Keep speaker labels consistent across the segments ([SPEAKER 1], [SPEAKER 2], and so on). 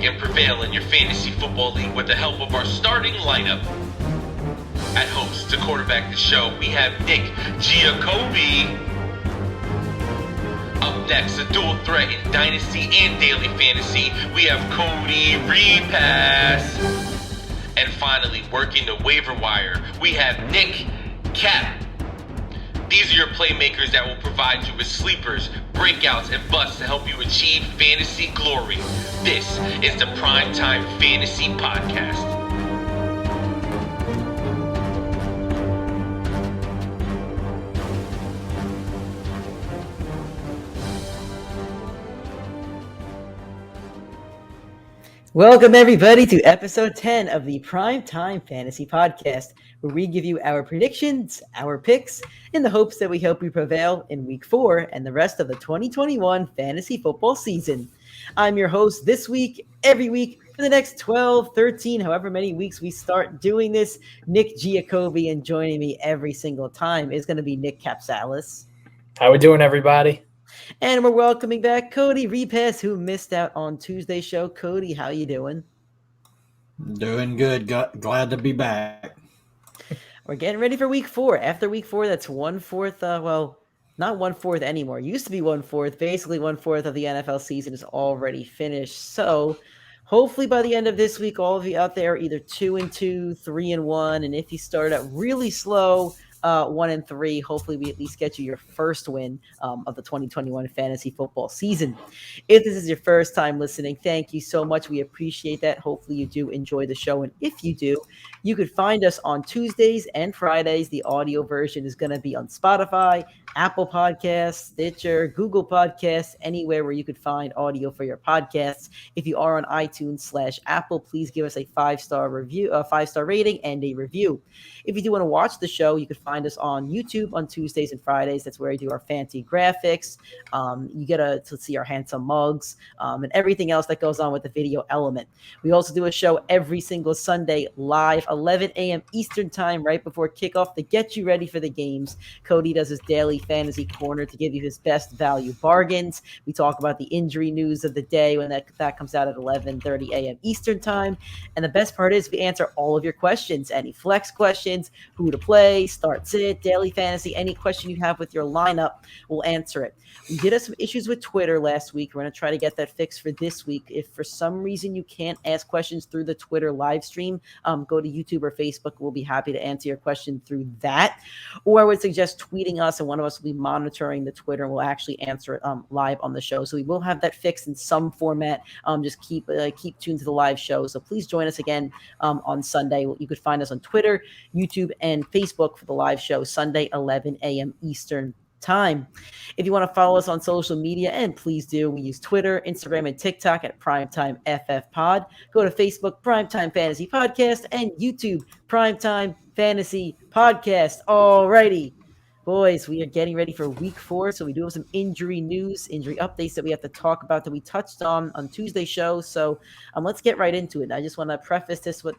[SPEAKER 1] and prevail in your fantasy football league with the help of our starting lineup. At host to quarterback the show, we have Nick Giacobbe. Up next, a dual threat in Dynasty and Daily Fantasy, we have Cody Repass. And finally, working the waiver wire, we have Nick Cap. These are your playmakers that will provide you with sleepers, breakouts, and busts to help you achieve fantasy glory. This is the PrimeTime Fantasy Podcast.
[SPEAKER 2] Welcome, everybody, to episode 10 of the PrimeTime Fantasy Podcast, where we give you our predictions, our picks, in the hopes that we hope we prevail in Week 4 and the rest of the 2021 fantasy football season. I'm your host this week, every week, for the next 12, 13, however many weeks we start doing this, Nick Giacobbe, and joining me every single time is going to be Nick Capsalis.
[SPEAKER 3] How we doing, everybody?
[SPEAKER 2] And we're welcoming back Cody Repass, who missed out on Tuesday's show. Cody, how you doing?
[SPEAKER 4] Doing good. Glad to be back.
[SPEAKER 2] We're getting ready for Week 4. After Week 4, that's 1/4. Well, not 1/4 anymore. It used to be 1/4. Basically, 1/4 of the NFL season is already finished. So, hopefully, by the end of this week, all of you out there are either 2-2, 3-1, and if you start out really slow, 1-3. Hopefully, we at least get you your first win of the 2021 fantasy football season. If this is your first time listening, thank you so much. We appreciate that. Hopefully, you do enjoy the show. And if you do, you could find us on Tuesdays and Fridays. The audio version is going to be on Spotify, Apple Podcasts, Stitcher, Google Podcasts, anywhere where you could find audio for your podcasts. If you are on iTunes/Apple, please give us a 5-star review, a 5-star rating, and a review. If you do want to watch the show, you could find us on YouTube on Tuesdays and Fridays. That's where I do our fancy graphics. You get to see our handsome mugs and everything else that goes on with the video element. We also do a show every single Sunday live, 11 a.m. Eastern time, right before kickoff to get you ready for the games. Cody does his daily fantasy corner to give you his best value bargains. We talk about the injury news of the day when that comes out at 11:30 a.m. Eastern time. And the best part is we answer all of your questions, any flex questions, who to play, start sit, daily fantasy, any question you have with your lineup, we'll answer it. We did have some issues with Twitter last week. We're going to try to get that fixed for this week. If for some reason you can't ask questions through the Twitter live stream, go to YouTube or Facebook. We'll be happy to answer your question through that. Or I would suggest tweeting us, and one of us will be monitoring the Twitter, and we'll actually answer it live on the show. So we will have that fixed in some format. Just keep tuned to the live show. So please join us again on Sunday. You could find us on Twitter, YouTube, and Facebook for the live show Sunday, 11 a.m. Eastern time. If you want to follow us on social media, and please do, we use Twitter, Instagram, and TikTok at PrimeTimeFFPod. Go to Facebook, PrimeTime Fantasy Podcast, and YouTube, PrimeTime Fantasy Podcast. Alrighty. Boys, we are getting ready for Week 4, so we do have some injury news, injury updates that we have to talk about that we touched on Tuesday's show. So let's get right into it. I just want to preface this with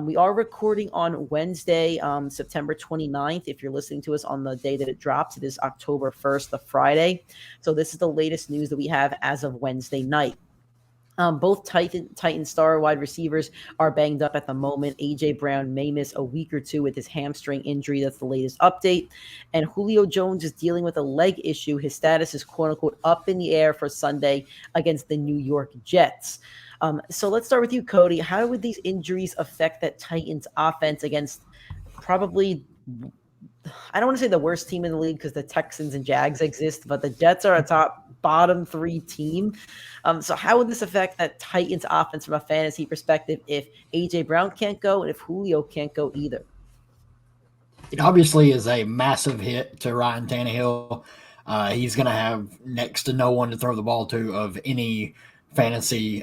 [SPEAKER 2] we are recording on Wednesday, September 29th. If you're listening to us on the day that it drops, it is October 1st, the Friday. So this is the latest news that we have as of Wednesday night. Both Titan star wide receivers are banged up at the moment. A.J. Brown may miss a week or two with his hamstring injury. That's the latest update. And Julio Jones is dealing with a leg issue. His status is quote-unquote up in the air for Sunday against the New York Jets. So let's start with you, Cody. How would these injuries affect that Titans offense against probably, I don't want to say the worst team in the league because the Texans and Jags exist, but the Jets are a bottom 3 team. So how would this affect that Titans offense from a fantasy perspective if A.J. Brown can't go and if Julio can't go either?
[SPEAKER 4] It obviously is a massive hit to Ryan Tannehill. He's going to have next to no one to throw the ball to of any fantasy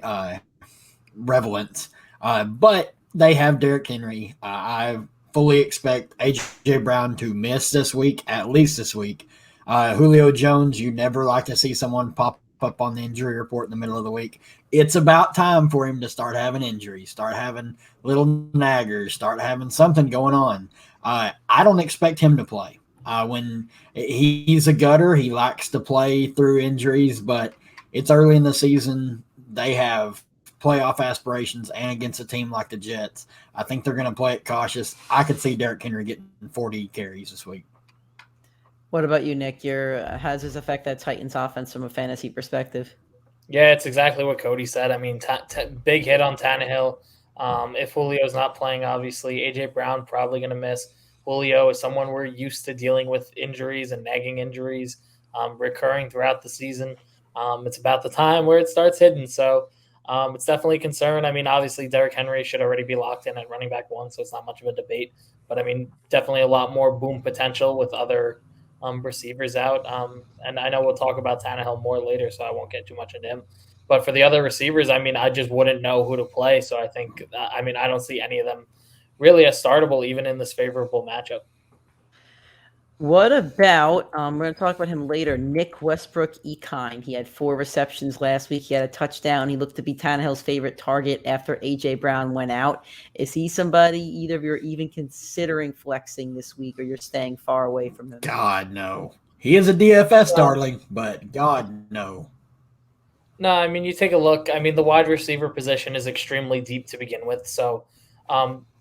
[SPEAKER 4] relevance. But they have Derrick Henry. I fully expect A.J. Brown to miss this week, at least this week. Julio Jones, you never like to see someone pop up on the injury report in the middle of the week. It's about time for him to start having injuries, start having little naggers, start having something going on. I don't expect him to play. When he's a gutter, he likes to play through injuries, but it's early in the season. They have playoff aspirations and against a team like the Jets. I think they're going to play it cautious. I could see Derrick Henry getting 40 carries this week.
[SPEAKER 2] What about you, Nick? How does this affect that Titans offense from a fantasy perspective?
[SPEAKER 3] Yeah, it's exactly what Cody said. I mean, big hit on Tannehill. If Julio's not playing, obviously, A.J. Brown probably going to miss. Julio is someone we're used to dealing with injuries and nagging injuries recurring throughout the season. It's about the time where it starts hitting. So it's definitely a concern. I mean, obviously, Derrick Henry should already be locked in at running back 1, so it's not much of a debate. But, I mean, definitely a lot more boom potential with other receivers out. And I know we'll talk about Tannehill more later, so I won't get too much into him. But for the other receivers, I mean, I just wouldn't know who to play. So I think, I don't see any of them really as startable, even in this favorable matchup.
[SPEAKER 2] What about, we're going to talk about him later, Nick Westbrook-Ekine. He had 4 receptions last week. He had a touchdown. He looked to be Tannehill's favorite target after A.J. Brown went out. Is he somebody either of you are even considering flexing this week, or you're staying far away from him?
[SPEAKER 4] God, no. He is a DFS darling, but God, no.
[SPEAKER 3] No, I mean, you take a look. I mean, the wide receiver position is extremely deep to begin with. So,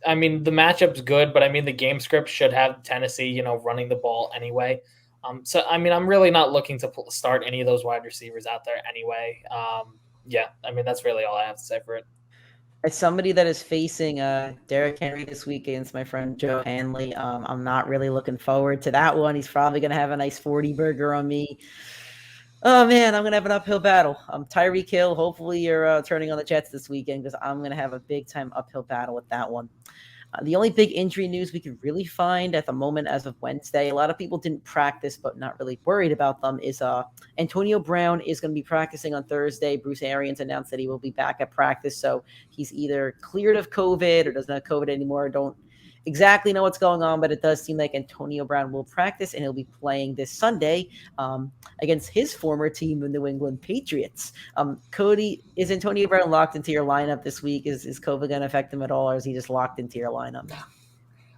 [SPEAKER 3] I mean, the matchup's good, but I mean, the game script should have Tennessee, running the ball anyway. So, I mean, I'm really not looking to start any of those wide receivers out there anyway. Yeah, I mean, that's really all I have to say for it.
[SPEAKER 2] As somebody that is facing Derrick Henry this week against my friend Joe Hanley, I'm not really looking forward to that one. He's probably going to have a nice 40 burger on me. Oh, man, I'm going to have an uphill battle. Tyreek Hill, hopefully you're turning on the Jets this weekend, because I'm going to have a big-time uphill battle with that one. The only big injury news we could really find at the moment as of Wednesday, a lot of people didn't practice but not really worried about them, is Antonio Brown is going to be practicing on Thursday. Bruce Arians announced that he will be back at practice, so he's either cleared of COVID or doesn't have COVID anymore. Don't exactly know what's going on, but it does seem like Antonio Brown will practice, and he'll be playing this Sunday against his former team, the New England Patriots. Cody, is Antonio Brown locked into your lineup this week? Is COVID going to affect him at all, or is he just locked into your lineup?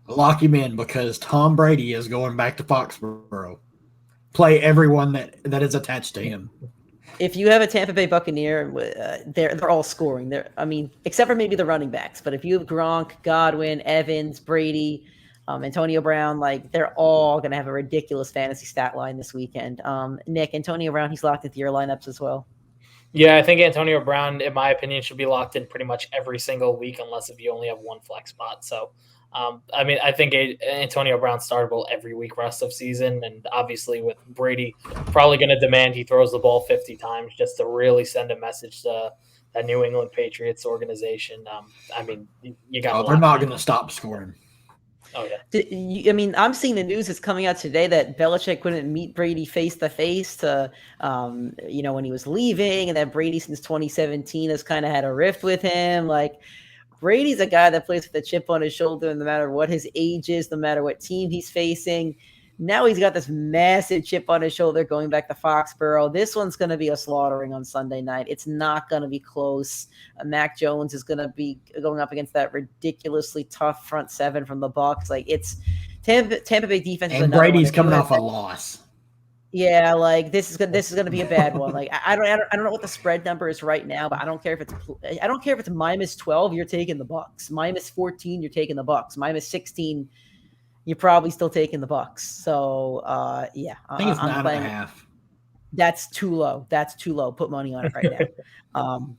[SPEAKER 4] Lock him in, because Tom Brady is going back to Foxborough. Play everyone that is attached to him.
[SPEAKER 2] If you have a Tampa Bay Buccaneer, they're all scoring. Except for maybe the running backs. But if you have Gronk, Godwin, Evans, Brady, Antonio Brown, they're all going to have a ridiculous fantasy stat line this weekend. Nick, Antonio Brown, he's locked into your lineups as well.
[SPEAKER 3] Yeah, I think Antonio Brown, in my opinion, should be locked in pretty much every single week, unless if you only have one flex spot. So, I think Antonio Brown's startable every week rest of season, and obviously with Brady probably going to demand he throws the ball 50 times just to really send a message to that New England Patriots organization. You got.
[SPEAKER 4] They're not going to stop scoring.
[SPEAKER 3] Oh yeah.
[SPEAKER 2] I'm seeing the news that's coming out today that Belichick couldn't meet Brady face to face when he was leaving, and that Brady since 2017 has kind of had a rift with him. Brady's a guy that plays with a chip on his shoulder, no matter what his age is, no matter what team he's facing. Now he's got this massive chip on his shoulder going back to Foxborough. This one's going to be a slaughtering on Sunday night. It's not going to be close. Mac Jones is going to be going up against that ridiculously tough front seven from the Bucs. It's Tampa Bay defense.
[SPEAKER 4] And Brady's coming off a loss.
[SPEAKER 2] Yeah, this is going to be a bad one. I don't know what the spread number is right now, but I don't care if it's -12, you're taking the Bucs. -14, you're taking the Bucs. -16, you're probably still taking the Bucs. So yeah,
[SPEAKER 4] I think it's
[SPEAKER 2] I'm
[SPEAKER 4] 9.5.
[SPEAKER 2] That's too low. Put money on it right now.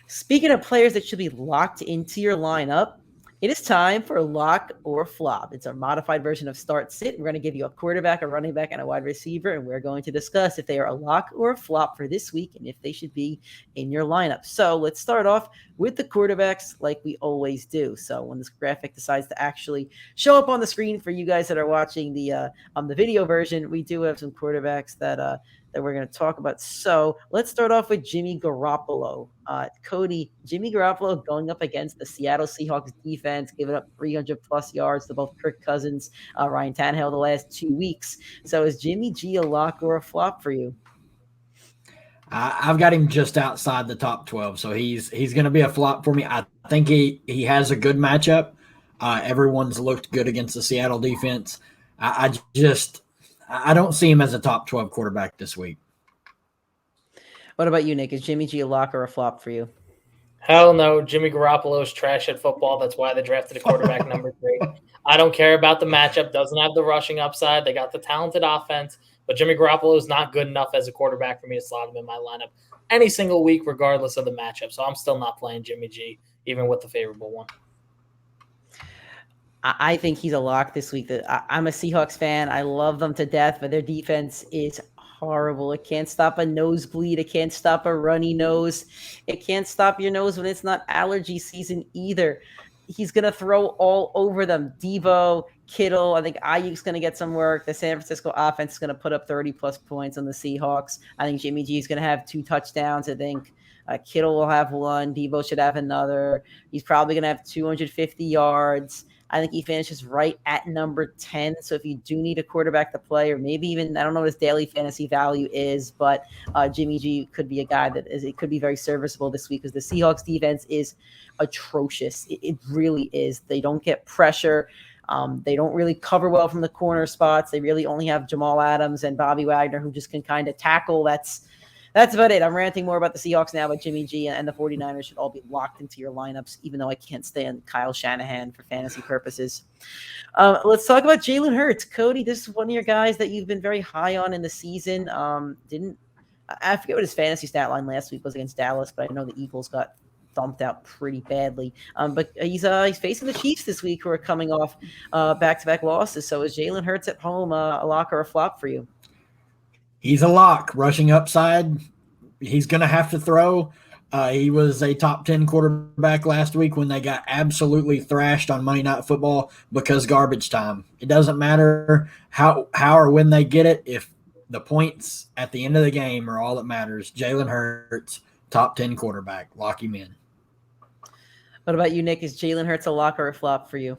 [SPEAKER 2] Speaking of players that should be locked into your lineup, it is time for lock or flop. It's a modified version of start sit. We're going to give you a quarterback, a running back, and a wide receiver, and we're going to discuss if they are a lock or a flop for this week and if they should be in your lineup. So let's start off with the quarterbacks like we always do. So when this graphic decides to actually show up on the screen for you guys that are watching the video version, we do have some quarterbacks that we're going to talk about. So let's start off with Jimmy Garoppolo. Cody, Jimmy Garoppolo going up against the Seattle Seahawks defense, giving up 300-plus yards to both Kirk Cousins, Ryan Tannehill the last 2 weeks. So is Jimmy G a lock or a flop for you?
[SPEAKER 4] I've got him just outside the top 12, so he's going to be a flop for me. I think he has a good matchup. Everyone's looked good against the Seattle defense. I don't see him as a top 12 quarterback this week.
[SPEAKER 2] What about you, Nick? Is Jimmy G a lock or a flop for you?
[SPEAKER 3] Hell no. Jimmy Garoppolo is trash at football. That's why they drafted a quarterback number 3. I don't care about the matchup. Doesn't have the rushing upside. They got the talented offense, but Jimmy Garoppolo is not good enough as a quarterback for me to slot him in my lineup any single week, regardless of the matchup. So I'm still not playing Jimmy G, even with the favorable one.
[SPEAKER 2] I think he's a lock this week. I'm a Seahawks fan. I love them to death, but their defense is horrible. It can't stop a nosebleed. It can't stop a runny nose. It can't stop your nose when it's not allergy season either. He's going to throw all over them. Deebo, Kittle, I think Ayuk's going to get some work. The San Francisco offense is going to put up 30-plus points on the Seahawks. I think Jimmy G is going to have 2 touchdowns. I think Kittle will have 1. Deebo should have another. He's probably going to have 250 yards. I think he finishes right at number 10. So if you do need a quarterback to play, or maybe even, I don't know what his daily fantasy value is, but Jimmy G could be a guy it could be very serviceable this week, because the Seahawks defense is atrocious. It really is. They don't get pressure. They don't really cover well from the corner spots. They really only have Jamal Adams and Bobby Wagner, who just can kind of tackle. That's about it. I'm ranting more about the Seahawks now, but Jimmy G and the 49ers should all be locked into your lineups, even though I can't stand Kyle Shanahan for fantasy purposes. Let's talk about Jalen Hurts. Cody, this is one of your guys that you've been very high on in the season. I forget what his fantasy stat line last week was against Dallas, but I know the Eagles got thumped out pretty badly. But he's facing the Chiefs this week, who are coming off back-to-back losses. So is Jalen Hurts at home a lock or a flop for you?
[SPEAKER 4] He's a lock. Rushing upside, he's going to have to throw. He was a top 10 quarterback last week when they got absolutely thrashed on Monday Night Football because garbage time. It doesn't matter how or when they get it. If the points at the end of the game are all that matters, Jalen Hurts, top 10 quarterback. Lock him in.
[SPEAKER 2] What about you, Nick? Is Jalen Hurts a lock or a flop for you?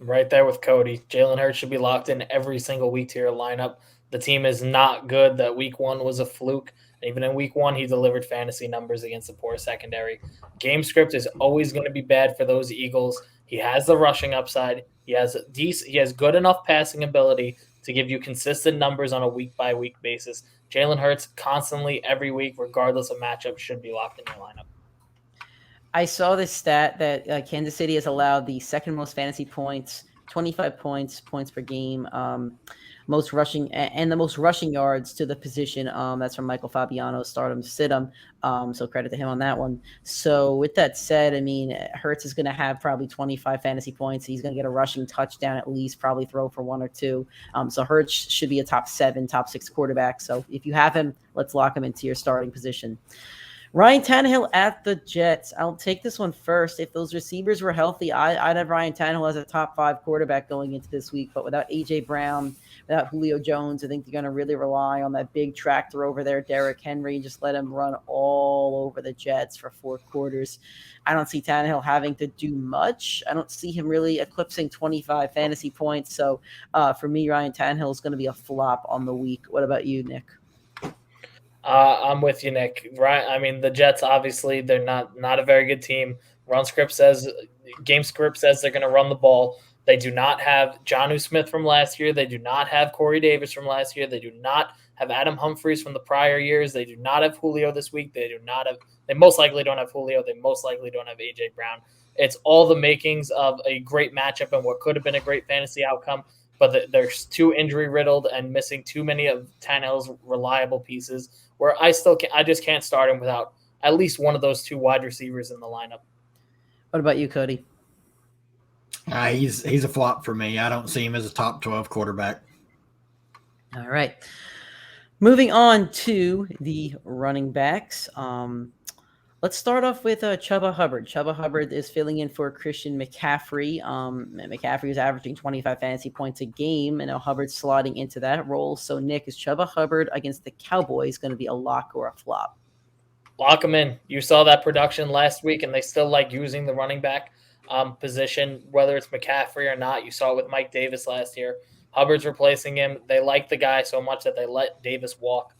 [SPEAKER 3] Right there with Cody. Jalen Hurts should be locked in every single week to your lineup. The team is not good. That week 1 was a fluke. Even in week 1, he delivered fantasy numbers against the poor secondary. Game script is always going to be bad for those Eagles. He has the rushing upside. He has good enough passing ability to give you consistent numbers on a week-by-week basis. Jalen Hurts constantly every week, regardless of matchup, should be locked in your lineup.
[SPEAKER 2] I saw this stat that Kansas City has allowed the second most fantasy points, 25 points per game, most rushing and the most rushing yards to the position. That's from Michael Fabiano, stardom Situm. So credit to him on that one. So with that said, I mean, Hurts is going to have probably 25 fantasy points. He's going to get a rushing touchdown at least, probably throw for 1 or 2. So Hurts should be a top 7, top 6 quarterback. So if you have him, let's lock him into your starting position. Ryan Tannehill at the Jets. I'll take this one first. If those receivers were healthy, I'd have Ryan Tannehill as a top 5 quarterback going into this week. But without A.J. Brown, without Julio Jones, I think they're going to really rely on that big tractor over there, Derrick Henry. Just let him run all over the Jets for 4 quarters. I don't see Tannehill having to do much. I don't see him really eclipsing 25 fantasy points. So for me, Ryan Tannehill is going to be a flop on the week. What about you, Nick?
[SPEAKER 3] I'm with you, Nick. Right? I mean, the Jets, obviously, they're not a very good team. Game script says they're going to run the ball. They do not have Jonnu Smith from last year. They do not have Corey Davis from last year. They do not have Adam Humphries from the prior years. They do not have Julio this week. They most likely don't have Julio. They most likely don't have A.J. Brown. It's all the makings of a great matchup and what could have been a great fantasy outcome, but they're too injury-riddled and missing too many of Tannehill's reliable pieces, where I just can't start him without at least one of those 2 wide receivers in the lineup.
[SPEAKER 2] What about you, Cody?
[SPEAKER 4] He's a flop for me. I don't see him as a top 12 quarterback.
[SPEAKER 2] All right. Moving on to the running backs. Let's start off with Chuba Hubbard. Chuba Hubbard is filling in for Christian McCaffrey. McCaffrey is averaging 25 fantasy points a game, and now Hubbard's slotting into that role. So, Nick, is Chuba Hubbard against the Cowboys going to be a lock or a flop?
[SPEAKER 3] Lock him in. You saw that production last week, and they still like using the running back position, whether it's McCaffrey or not. You saw it with Mike Davis last year. Hubbard's replacing him. They like the guy so much that they let Davis walk.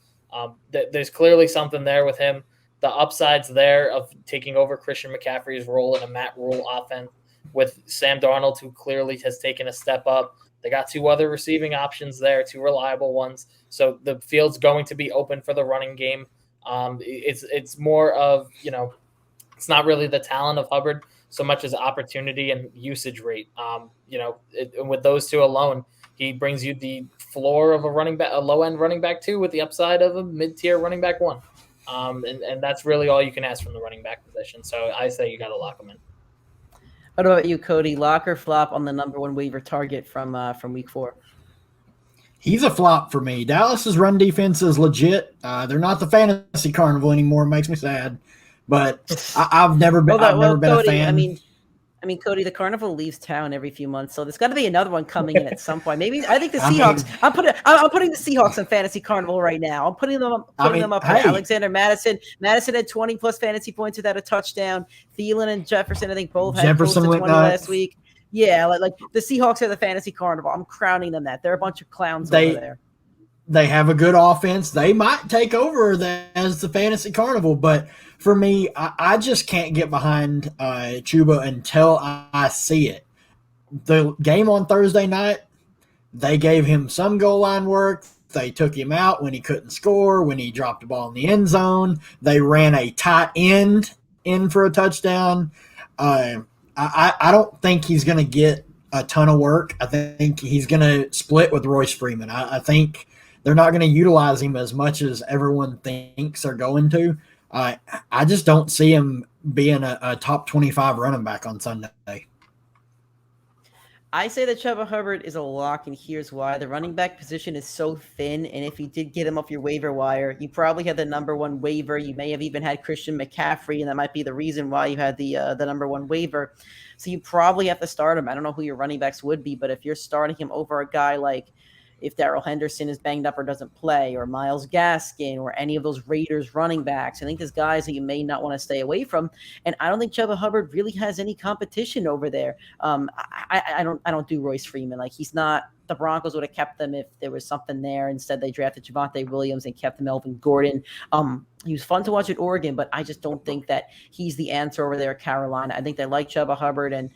[SPEAKER 3] There's clearly something there with him. The upside's there of taking over Christian McCaffrey's role in a Matt Rule offense with Sam Darnold, who clearly has taken a step up. They got 2 other receiving options there, 2 reliable ones. So the field's going to be open for the running game. It's more of, It's not really the talent of Hubbard so much as opportunity and usage rate. With those two alone, he brings you the floor of a running back, a low-end running back 2 with the upside of a mid-tier running back 1. And that's really all you can ask from the running back position. So I say you got to lock him in.
[SPEAKER 2] What about you, Cody? Lock or flop on the number 1 waiver target from week 4?
[SPEAKER 4] He's a flop for me. Dallas's run defense is legit. They're not the fantasy carnival anymore. It makes me sad. But I've never been
[SPEAKER 2] Cody,
[SPEAKER 4] a fan.
[SPEAKER 2] I mean, Cody, the carnival leaves town every few months, so there's got to be another one coming in at some point. Maybe I think the Seahawks. I'm putting the Seahawks in fantasy carnival right now. I'm putting them up. Hey. Alexander Madison. Madison had 20 plus fantasy points without a touchdown. Thielen and Jefferson, I think both had close to 20 last week. Yeah, like the Seahawks are the fantasy carnival. I'm crowning them that. They're a bunch of clowns over there.
[SPEAKER 4] They have a good offense. They might take over as the fantasy carnival, but for me, I just can't get behind Chuba until I see it. The game on Thursday night, they gave him some goal line work. They took him out when he couldn't score, when he dropped the ball in the end zone. They ran a tight end in for a touchdown. I don't think he's going to get a ton of work. I think he's going to split with Royce Freeman. I think they're not going to utilize him as much as everyone thinks they're going to. I just don't see him being a top 25 running back on Sunday.
[SPEAKER 2] I say that Trevor Hubbard is a lock, and here's why. The running back position is so thin, and if you did get him off your waiver wire, you probably had the number 1 waiver. You may have even had Christian McCaffrey, and that might be the reason why you had the number 1 waiver. So you probably have to start him. I don't know who your running backs would be, but if you're starting him over a guy like if Darrell Henderson is banged up or doesn't play, or Myles Gaskin, or any of those Raiders running backs, I think there's guys that you may not want to stay away from. And I don't think Trevor Hubbard really has any competition over there. I don't do Royce Freeman. Like, he's not. The Broncos would have kept them if there was something there. Instead, they drafted Javonte Williams and kept Melvin Gordon. He was fun to watch at Oregon, but I just don't think that he's the answer over there at Carolina. I think they like Trevor Hubbard, and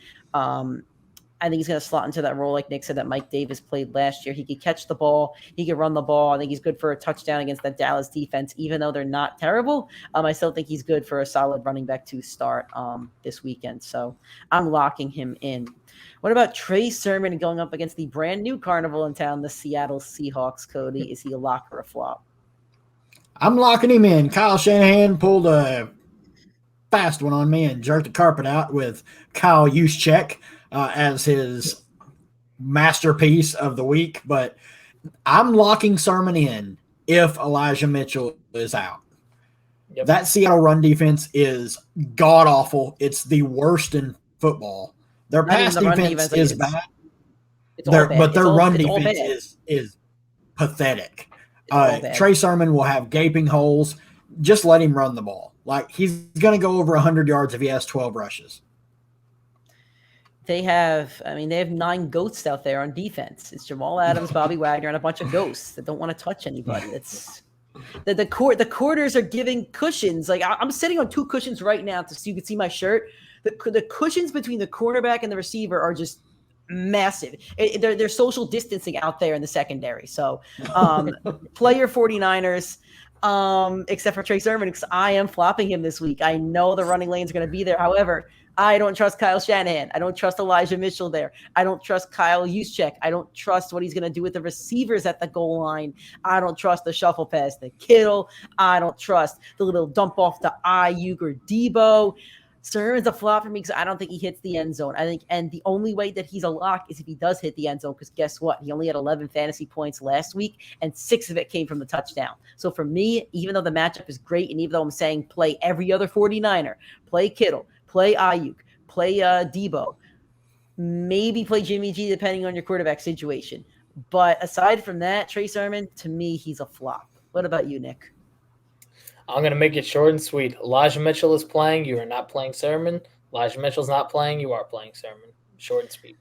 [SPEAKER 2] I think he's going to slot into that role, like Nick said, that Mike Davis played last year. He could catch the ball. He could run the ball. I think he's good for a touchdown against that Dallas defense, even though they're not terrible. I still think he's good for a solid running back to start this weekend. So I'm locking him in. What about Trey Sermon going up against the brand new carnival in town, the Seattle Seahawks, Cody? Is he a lock or a flop?
[SPEAKER 4] I'm locking him in. Kyle Shanahan pulled a fast one on me and jerked the carpet out with Kyle Juszczyk as his masterpiece of the week. But I'm locking Sermon in if Elijah Mitchell is out.
[SPEAKER 3] Yep.
[SPEAKER 4] That Seattle run defense is god-awful. It's the worst in football. Their pass defense is bad, but their run defense is pathetic. Trey Sermon will have gaping holes. Just let him run the ball. Like, he's going to go over 100 yards if he has 12 rushes.
[SPEAKER 2] They have 9 ghosts out there on defense. It's Jamal Adams, Bobby Wagner, and a bunch of ghosts that don't want to touch anybody. It's the corners are giving cushions. Like, I'm sitting on 2 cushions right now so you can see my shirt. The cushions between the cornerback and the receiver are just massive. They're social distancing out there in the secondary. So play your 49ers, except for Trey Sermon, because I am flopping him this week. I know the running lanes are going to be there. However, I don't trust Kyle Shanahan. I don't trust Elijah Mitchell there. I don't trust Kyle Juszczyk. I don't trust what he's going to do with the receivers at the goal line. I don't trust the shuffle pass to Kittle. I don't trust the little dump off to Ayuk or Debo. Sermon's a flop for me because I don't think he hits the end zone. I think, and the only way that he's a lock is if he does hit the end zone, because guess what? He only had 11 fantasy points last week, and 6 of it came from the touchdown. So for me, even though the matchup is great, and even though I'm saying play every other 49er, play Kittle, play Ayuk, play Debo, maybe play Jimmy G depending on your quarterback situation. But aside from that, Trey Sermon, to me, he's a flop. What about you, Nick?
[SPEAKER 3] I'm going to make it short and sweet. Elijah Mitchell is playing. You are not playing Sermon. Elijah Mitchell's not playing. You are playing Sermon. Short and sweet.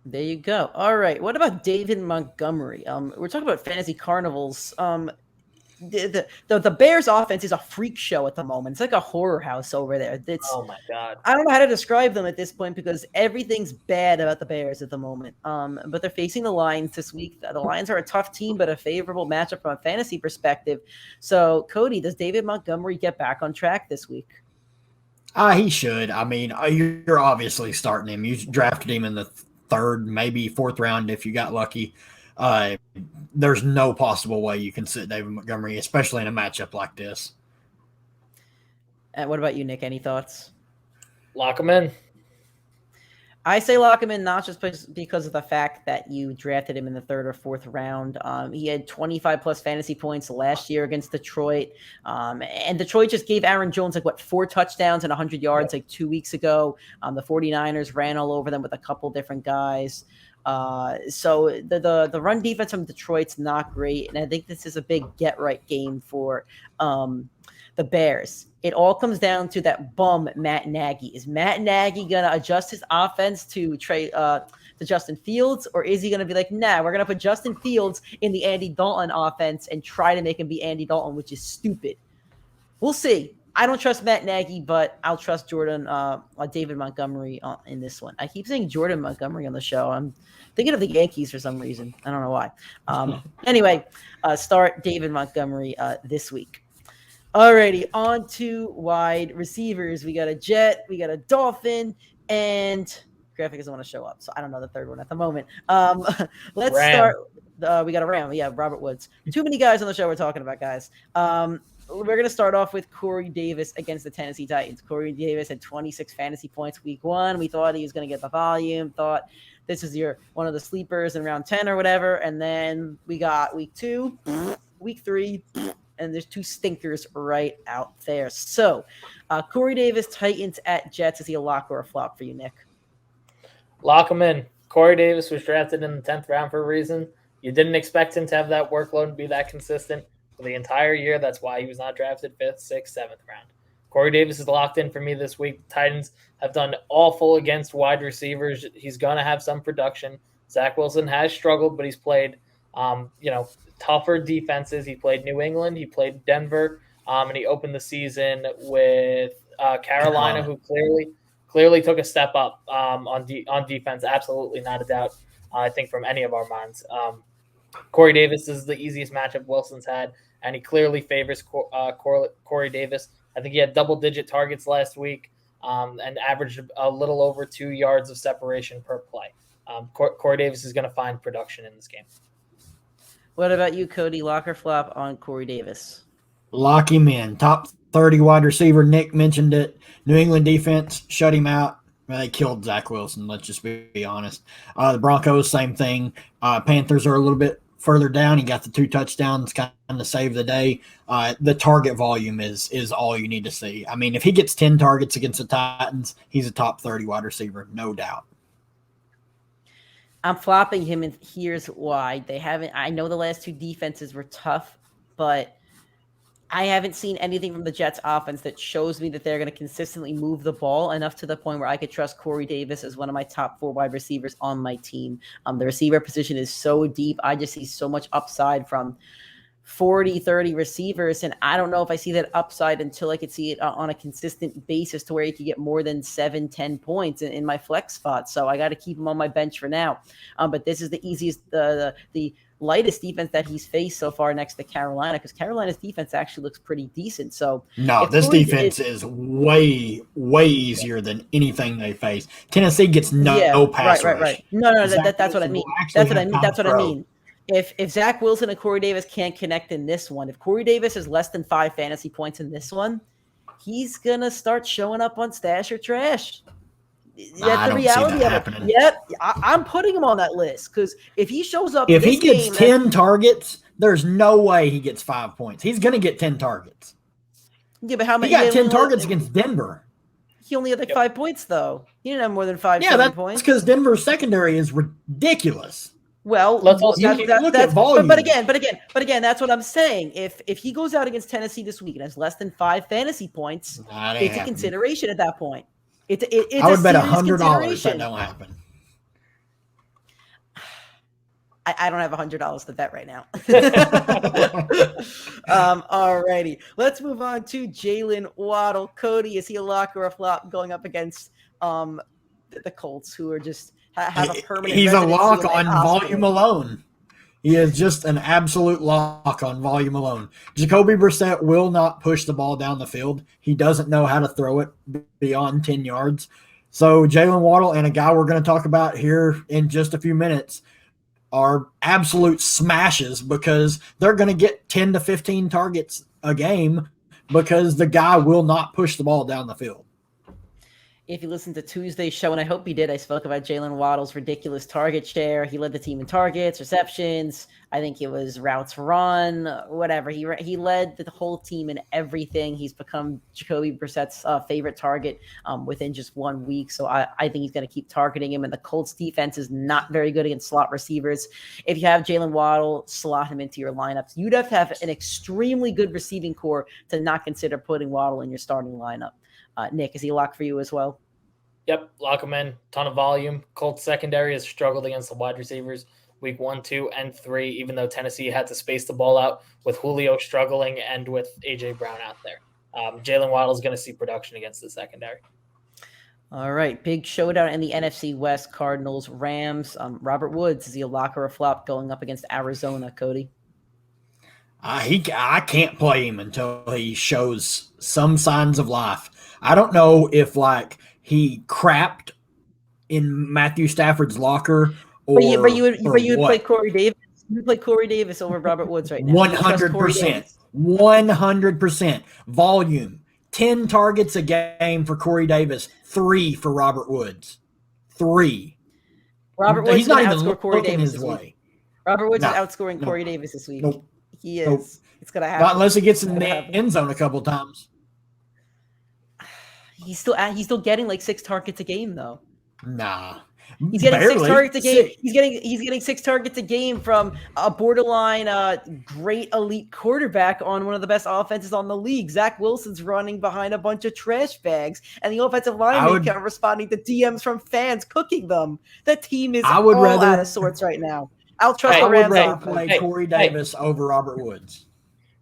[SPEAKER 2] There you go. All right. What about David Montgomery? We're talking about fantasy carnivals. The Bears offense is a freak show at the moment. It's like a horror house over there.
[SPEAKER 3] Oh my God.
[SPEAKER 2] I don't know how to describe them at this point because everything's bad about the Bears at the moment. But they're facing the Lions this week. The Lions are a tough team, but a favorable matchup from a fantasy perspective. So, Cody, does David Montgomery get back on track this week?
[SPEAKER 4] He should. I mean, you're obviously starting him. You drafted him in the third, maybe fourth round if you got lucky. There's no possible way you can sit David Montgomery, especially in a matchup like this.
[SPEAKER 2] And what about you, Nick? Any thoughts?
[SPEAKER 3] Lock him in.
[SPEAKER 2] I say lock him in not just because of the fact that you drafted him in the third or fourth round. He had 25 plus fantasy points last year against Detroit. And Detroit just gave Aaron Jones 4 touchdowns and 100 yards 2 weeks ago. The 49ers ran all over them with a couple different guys. So the run defense from Detroit's not great. And I think this is a big get right game for the Bears. It all comes down to that bum, Matt Nagy. Is Matt Nagy going to adjust his offense to Justin Fields, or is he going to be like, nah, we're going to put Justin Fields in the Andy Dalton offense and try to make him be Andy Dalton, which is stupid. We'll see. I don't trust Matt Nagy, but I'll trust David Montgomery in this one. I keep saying Jordan Montgomery on the show. I'm thinking of the Yankees for some reason. I don't know why. Anyway, start David Montgomery this week. Alrighty, on to wide receivers. We got a Jet, we got a Dolphin, and graphic doesn't want to show up, so I don't know the third one at the moment. Let's start. We got a Ram. Yeah, Robert Woods. Too many guys on the show we're talking about, guys. We're going to start off with Corey Davis against the Tennessee Titans. Corey Davis had 26 fantasy points week 1. We thought he was going to get the volume, thought this is one of the sleepers in round 10 or whatever, and then we got week 2, week 3, and there's 2 stinkers right out there. So, Corey Davis, Titans at Jets. Is he a lock or a flop for you, Nick?
[SPEAKER 3] Lock him in. Corey Davis was drafted in the 10th round for a reason. You didn't expect him to have that workload and be that consistent for the entire year. That's why he was not drafted 5th, 6th, 7th round. Corey Davis is locked in for me this week. Titans have done awful against wide receivers. He's going to have some production. Zach Wilson has struggled, but he's played, tougher defenses. He played New England. He played Denver, and he opened the season with Carolina, who clearly took a step up on defense. Absolutely not a doubt, I think, from any of our minds. Corey Davis is the easiest matchup Wilson's had, and he clearly favors Corey Davis. I think he had double-digit targets last week and averaged a little over 2 yards of separation per play. Corey Davis is going to find production in this game.
[SPEAKER 2] What about you, Cody? Lock or flop on Corey Davis?
[SPEAKER 4] Lock him in. Top 30 wide receiver. Nick mentioned it. New England defense shut him out. Well, they killed Zach Wilson. Let's just be honest. The Broncos, same thing. Panthers are a little bit further down. He got the 2 touchdowns, kind of saved the day. The target volume is all you need to see. I mean, if he gets 10 targets against the Titans, he's a top 30 wide receiver, no doubt.
[SPEAKER 2] I'm flopping him, and here's why. I know the last 2 defenses were tough, but I haven't seen anything from the Jets offense that shows me that they're going to consistently move the ball enough to the point where I could trust Corey Davis as one of my top 4 wide receivers on my team. The receiver position is so deep. I just see so much upside from 40, 30 receivers, and I don't know if I see that upside until I could see it on a consistent basis to where he could get more than 7, 10 points in my flex spot. So I got to keep him on my bench for now. But this is the easiest, the lightest defense that he's faced so far next to Carolina, because Carolina's defense actually looks pretty decent. So
[SPEAKER 4] no, this defense is way, way easier than anything they face. Tennessee gets no pass rush.
[SPEAKER 2] Right. No, that's what I mean. That's what I mean. If Zach Wilson and Corey Davis can't connect in this one, if Corey Davis has less than 5 fantasy points in this one, he's going to start showing up on Stash or Trash. That's the reality of it. Yep, I'm putting him on that list because if he shows up,
[SPEAKER 4] if he gets 10 targets, there's no way he gets 5 points. He's going to get 10 targets.
[SPEAKER 2] Yeah, but how many?
[SPEAKER 4] He got 10 targets against Denver.
[SPEAKER 2] He only had 5 points though. He didn't have more than 5.
[SPEAKER 4] Yeah, that's
[SPEAKER 2] points
[SPEAKER 4] because Denver's secondary is ridiculous.
[SPEAKER 2] Well,
[SPEAKER 4] let's look at volume.
[SPEAKER 2] But again, that's what I'm saying. If he goes out against Tennessee this week and has less than 5 fantasy points, it's a consideration at that point. It's
[SPEAKER 4] I would bet $100 that don't happen.
[SPEAKER 2] I don't have $100 to bet right now. All righty. Let's move on to Jalen Waddle. Cody, is he a lock or a flop going up against the Colts, who are just have a permanent?
[SPEAKER 4] He's a lock on volume alone. He is just an absolute lock on volume alone. Jacoby Brissett will not push the ball down the field. He doesn't know how to throw it beyond 10 yards. So Jalen Waddle and a guy we're going to talk about here in just a few minutes are absolute smashes because they're going to get 10 to 15 targets a game because the guy will not push the ball down the field.
[SPEAKER 2] If you listened to Tuesday's show, and I hope you did, I spoke about Jalen Waddle's ridiculous target share. He led the team in targets, receptions. I think it was routes run, whatever. He led the whole team in everything. He's become Jacoby Brissett's favorite target within just 1 week. So I think he's going to keep targeting him. And the Colts defense is not very good against slot receivers. If you have Jalen Waddle, slot him into your lineups. You'd have to have an extremely good receiving core to not consider putting Waddle in your starting lineup. Nick, is he a lock for you as well?
[SPEAKER 3] Yep, lock him in. Ton of volume. Colts secondary has struggled against the wide receivers week 1, 2, and 3, even though Tennessee had to space the ball out with Julio struggling and with A.J. Brown out there. Jalen Waddle is going to see production against the secondary.
[SPEAKER 2] All right, big showdown in the NFC West, Cardinals, Rams. Robert Woods, is he a lock or a flop going up against Arizona, Cody?
[SPEAKER 4] I can't play him until he shows some signs of life. I don't know if he crapped in Matthew Stafford's locker or
[SPEAKER 2] but you would play Corey Davis. You would play Corey Davis over Robert Woods right now.
[SPEAKER 4] 100%. 100%. Volume. 10 targets a game for Corey Davis. 3 for Robert Woods. 3.
[SPEAKER 2] Robert Woods
[SPEAKER 4] He's not even
[SPEAKER 2] outscore Corey
[SPEAKER 4] looking
[SPEAKER 2] Davis
[SPEAKER 4] his
[SPEAKER 2] this
[SPEAKER 4] way.
[SPEAKER 2] week. Robert Woods is outscoring Corey Davis this week.
[SPEAKER 4] Nope.
[SPEAKER 2] He is.
[SPEAKER 4] Nope.
[SPEAKER 2] It's going to happen.
[SPEAKER 4] Not unless he gets in the end zone a couple times.
[SPEAKER 2] He's still getting like 6 targets a game though.
[SPEAKER 4] Nah.
[SPEAKER 2] He's getting
[SPEAKER 4] barely.
[SPEAKER 2] 6 targets a game.
[SPEAKER 4] 6.
[SPEAKER 2] He's getting 6 targets a game from a borderline great elite quarterback on one of the best offenses on the league. Zach Wilson's running behind a bunch of trash bags, and the offensive linemen are responding to DMs from fans cooking them. The team is out of sorts right now. I'll trust the Rams.
[SPEAKER 4] I would rather play Corey Davis over Robert Woods.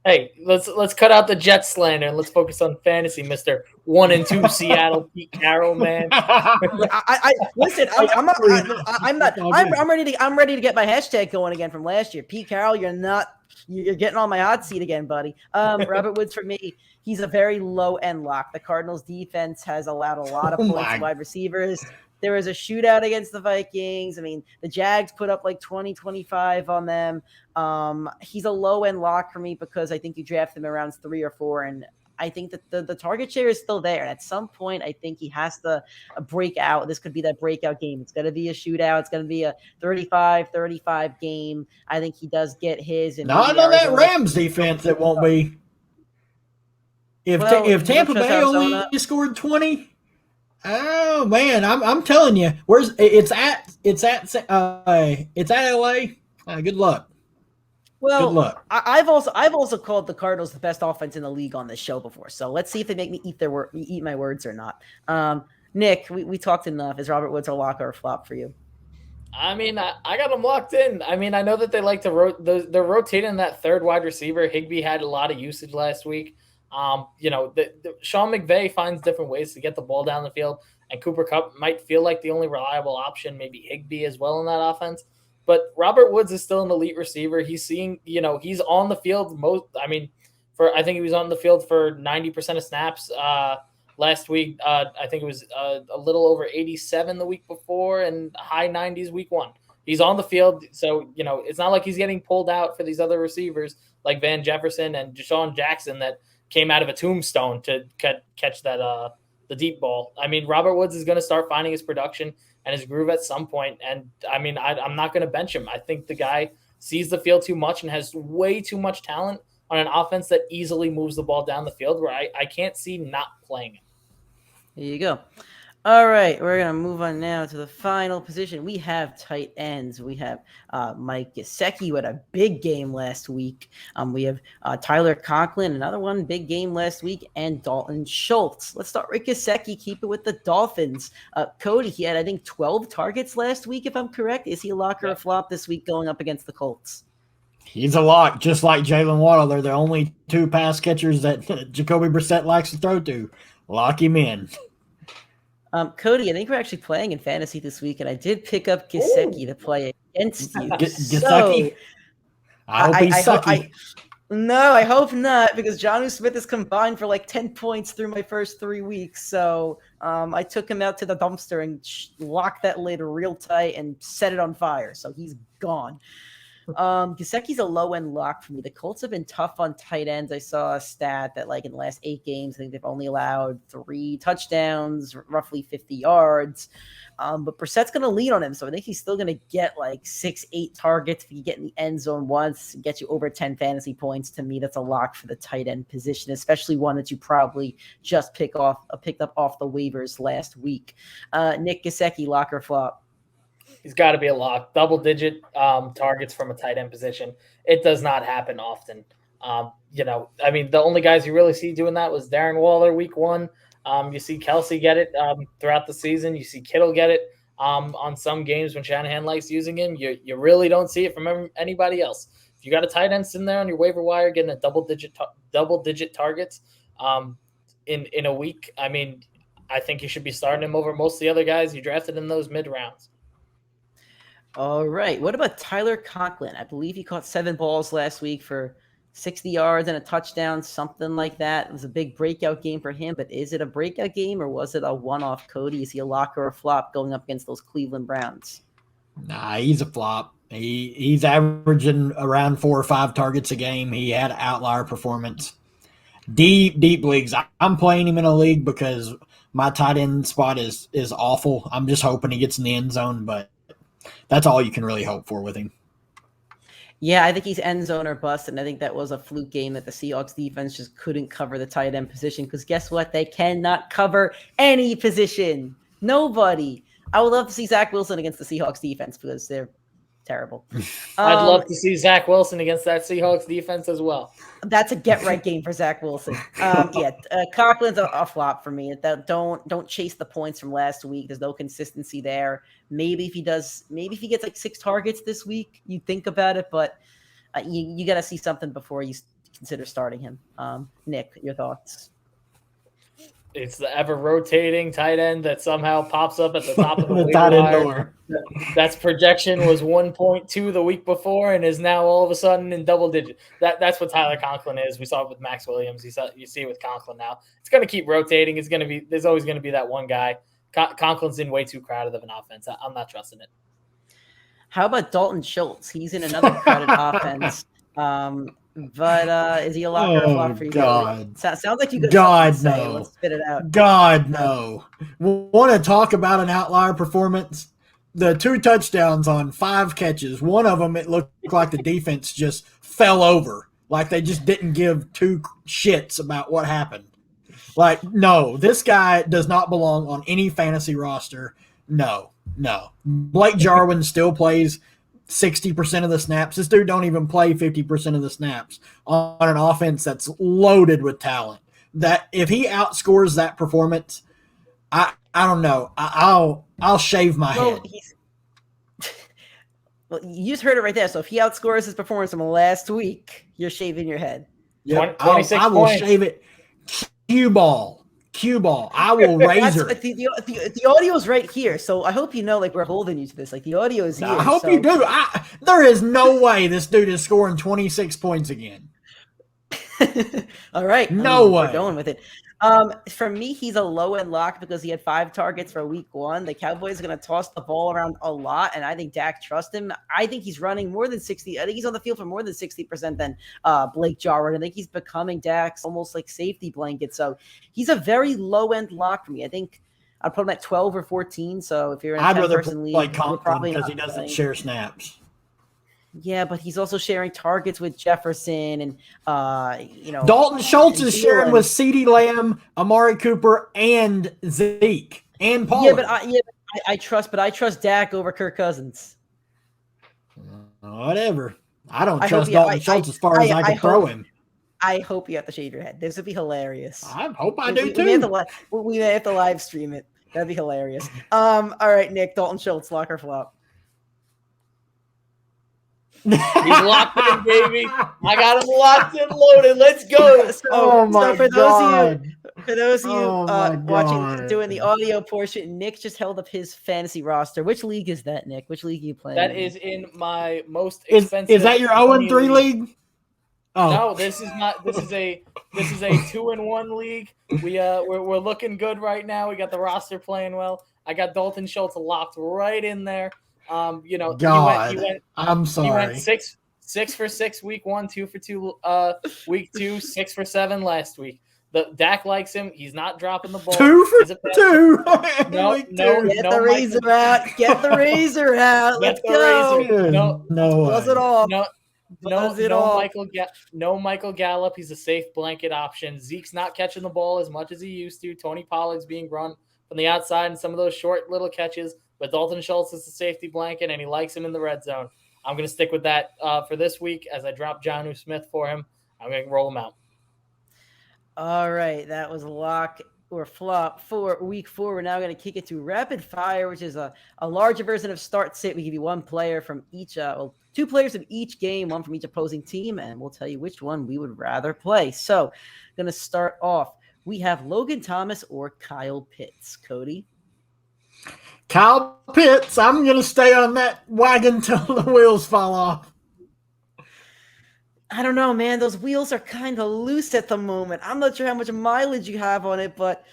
[SPEAKER 3] Hey, let's cut out the Jets slander and let's focus on fantasy, Mr. 1 and 2 Seattle Pete Carroll, man.
[SPEAKER 2] Listen. I'm ready to get my hashtag going again from last year. Pete Carroll, you're getting on my hot seat again, buddy. Robert Woods for me, he's a very low end lock. The Cardinals defense has allowed a lot of points to wide receivers. There was a shootout against the Vikings. I mean, the Jags put up like 20, 25 on them. He's a low-end lock for me because I think you draft him around 3 or 4, and I think that the target share is still there. And at some point, I think he has to break out. This could be that breakout game. It's going to be a shootout. It's going to be a 35-35 game. I think he does get his.
[SPEAKER 4] Not on that Rams defense, it won't be. If Tampa Bay only scored 20... Oh man, I'm telling you, it's at LA. Good luck.
[SPEAKER 2] Well,
[SPEAKER 4] good luck.
[SPEAKER 2] I've also called the Cardinals the best offense in the league on this show before. So let's see if they make me eat my words or not. Nick, we talked enough. Is Robert Woods a lock or a flop for you?
[SPEAKER 3] I mean, I got them locked in. I mean, I know that they like to they're rotating that third wide receiver. Higbee had a lot of usage last week. Sean McVay finds different ways to get the ball down the field, and Cooper Kupp might feel like the only reliable option, maybe Higbee as well in that offense. But Robert Woods is still an elite receiver. He's seeing, he's on the field I think he was on the field for 90% of snaps last week. I think it was a little over 87 the week before and high 90s week 1. He's on the field, so, it's not like he's getting pulled out for these other receivers like Van Jefferson and Deshaun Jackson that came out of a tombstone to catch that the deep ball. I mean, Robert Woods is going to start finding his production and his groove at some point. And I mean, I'm not going to bench him. I think the guy sees the field too much and has way too much talent on an offense that easily moves the ball down the field where I can't see not playing him.
[SPEAKER 2] There you go. All right, we're going to move on now to the final position. We have tight ends. We have Mike Gesicki, who had a big game last week. We have Tyler Conklin, another one, big game last week, and Dalton Schultz. Let's start with Gesicki, keep it with the Dolphins. Cody, he had, I think, 12 targets last week, if I'm correct. Is he a lock or a flop this week going up against the Colts?
[SPEAKER 4] He's a lock, just like Jalen Waddle. They're the only 2 pass catchers that Jacoby Brissett likes to throw to. Lock him in.
[SPEAKER 2] Cody, I think we're actually playing in fantasy this week, and I did pick up Gesicki to play against you.
[SPEAKER 4] Gesicki? I hope he's sucky.
[SPEAKER 2] No, I hope not, because Jonnu Smith is combined for like 10 points through my first 3 weeks. So I took him out to the dumpster and locked that lid real tight and set it on fire. So he's gone. Gesicki's a low-end lock for me. The Colts have been tough on tight ends. I saw a stat that like in the last 8 games, I think they've only allowed 3 touchdowns, roughly 50 yards. But Brissett's going to lead on him, so I think he's still going to get like 6-8 targets. If you get in the end zone once, get you over 10 fantasy points. To me, that's a lock for the tight end position, especially one that you probably just picked up off the waivers last week. Nick Gesicki, lock or flop?
[SPEAKER 3] He's got to be a lock. Double-digit targets from a tight end position. It does not happen often. The only guys you really see doing that was Darren Waller week 1. You see Kelsey get it throughout the season. You see Kittle get it on some games when Shanahan likes using him. You really don't see it from anybody else. If you got a tight end sitting there on your waiver wire getting a double-digit targets in a week, I mean, I think you should be starting him over most of the other guys you drafted in those mid-rounds.
[SPEAKER 2] All right. What about Tyler Conklin? I believe he caught 7 balls last week for 60 yards and a touchdown, something like that. It was a big breakout game for him, but is it a breakout game or was it a one-off, Cody? Is he a lock or a flop going up against those Cleveland Browns?
[SPEAKER 4] Nah, he's a flop. He's averaging around 4 or 5 targets a game. He had an outlier performance. Deep leagues. I'm playing him in a league because my tight end spot is awful. I'm just hoping he gets in the end zone, but that's all you can really hope for with him.
[SPEAKER 2] Yeah, I think he's end zone or bust, and I think that was a fluke game that the Seahawks defense just couldn't cover the tight end position because guess what? They cannot cover any position. Nobody. I would love to see Zach Wilson against the Seahawks defense because they're terrible.
[SPEAKER 3] I'd love to see Zach Wilson against that Seahawks defense as well.
[SPEAKER 2] That's a get-right game for Zach Wilson. Conklin's a flop for me. Don't chase the points from last week. There's no consistency there. Maybe if he gets like 6 targets this week, you think about it, but you got to see something before you consider starting him. Nick, your thoughts?
[SPEAKER 3] It's the ever-rotating tight end that somehow pops up at the top of the waiver
[SPEAKER 4] tight end
[SPEAKER 3] wire.
[SPEAKER 4] door.
[SPEAKER 3] That's projection was 1.2 the week before and is now all of a sudden in double digits. That's what Tyler Conklin is. We saw it with Max Williams. You see it with Conklin now. It's going to keep rotating. There's always going to be that one guy. Conklin's in way too crowded of an offense. I'm not trusting it.
[SPEAKER 2] How about Dalton Schultz? He's in another crowded offense. But is he a lock or a flop for you?
[SPEAKER 4] God.
[SPEAKER 2] Sounds like you could
[SPEAKER 4] say.
[SPEAKER 2] Let's spit it out.
[SPEAKER 4] God, no. Want to talk about an outlier performance? The 2 touchdowns on 5 catches. One of them, it looked like the defense just fell over. Like they just didn't give 2 shits about what happened. Like, no, this guy does not belong on any fantasy roster. No. Blake Jarwin still plays 60% of the snaps. This dude don't even play 50% of the snaps on an offense that's loaded with talent. That if he outscores that performance, I don't know. I'll shave my head.
[SPEAKER 2] Well, you just heard it right there. So if he outscores his performance from last week, you're shaving your head.
[SPEAKER 4] Yep. I will shave it. Cue ball. I will razor it.
[SPEAKER 2] The audio is right here, so I hope you know, like, we're holding you to this. Like, the audio is here.
[SPEAKER 4] I hope you do. There is no way this dude is scoring 26 points again.
[SPEAKER 2] All right.
[SPEAKER 4] No way.
[SPEAKER 2] We're going with it. For me, he's a low-end lock because he had 5 targets for week 1. The Cowboys are going to toss the ball around a lot, and I think Dak trusts him. I think he's running more than 60. I think he's on the field for more than 60% than Blake Jarwin. I think he's becoming Dak's almost like safety blanket. So he's a very low-end lock for me. I think I'd put him at 12 or 14. So if you're in a 10-person league,
[SPEAKER 4] like Conklin because he doesn't share snaps.
[SPEAKER 2] Yeah, but he's also sharing targets with Jefferson and
[SPEAKER 4] Dalton Schultz is sharing with CeeDee Lamb, Amari Cooper, and Zeke and Pollard.
[SPEAKER 2] I trust Dak over Kirk Cousins.
[SPEAKER 4] Whatever. I don't trust Dalton Schultz as far as I can throw him.
[SPEAKER 2] I hope you have to shave your head. This would be hilarious.
[SPEAKER 4] I hope I do too.
[SPEAKER 2] We may have to live stream it. That'd be hilarious. All right, Nick, Dalton Schultz, lock or flop?
[SPEAKER 3] He's locked in, baby. I got him locked in, loaded. Let's go.
[SPEAKER 2] So for those of you watching,
[SPEAKER 4] God.
[SPEAKER 2] doing the audio portion, Nick just held up his fantasy roster. Which league is that, Nick? Which league are you playing?
[SPEAKER 3] That is in my most expensive.
[SPEAKER 4] Is that your 0-3 league? Oh.
[SPEAKER 3] No, this is not. This is a 2-1 league. We're looking good right now. We got the roster playing well. I got Dalton Schultz locked right in there.
[SPEAKER 4] God,
[SPEAKER 3] he went,
[SPEAKER 4] I'm sorry.
[SPEAKER 3] He went 6 for 6 week 1, 2 for 2 week 2, 6 for 7 last week. The Dak likes him. He's not dropping the ball.
[SPEAKER 4] 2 for 2.
[SPEAKER 3] No,
[SPEAKER 2] Get the razor out. Get the razor out. Let's go.
[SPEAKER 3] Razor. No,
[SPEAKER 2] does it all.
[SPEAKER 3] No Michael Gallup. He's a safe blanket option. Zeke's not catching the ball as much as he used to. Tony Pollard's being run from the outside and some of those short little catches. But Dalton Schultz is the safety blanket, and he likes him in the red zone. I'm going to stick with that for this week as I drop Jonnu Smith for him. I'm going to roll him out.
[SPEAKER 2] All right, that was lock or flop for week 4. We're now going to kick it to rapid fire, which is a larger version of start sit. We give you one player from each, 2 players of each game, one from each opposing team, and we'll tell you which one we would rather play. So, going to start off. We have Logan Thomas or Kyle Pitts. Cody?
[SPEAKER 4] Kyle Pitts. I'm going to stay on that wagon till the wheels fall off.
[SPEAKER 2] I don't know, man. Those wheels are kind of loose at the moment. I'm not sure how much mileage you have on it, but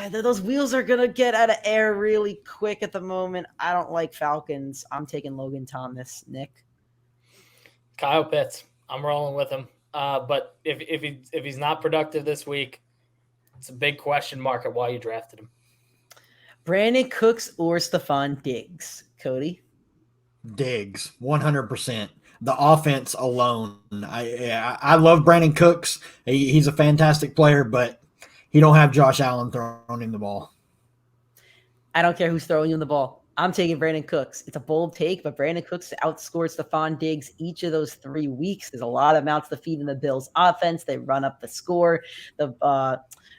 [SPEAKER 2] those wheels are going to get out of air really quick at the moment. I don't like Falcons. I'm taking Logan Thomas. Nick?
[SPEAKER 3] Kyle Pitts. I'm rolling with him. But if he's not productive this week, it's a big question mark at why you drafted him.
[SPEAKER 2] Brandon Cooks or Stephon Diggs? Cody?
[SPEAKER 4] Diggs, 100%. The offense alone. I love Brandon Cooks. He's a fantastic player, but he don't have Josh Allen throwing him the ball.
[SPEAKER 2] I don't care who's throwing you the ball. I'm taking Brandon Cooks. It's a bold take, but Brandon Cooks outscored Stephon Diggs each of those 3 weeks. There's a lot of mouths to feed in the Bills' offense. They run up the score.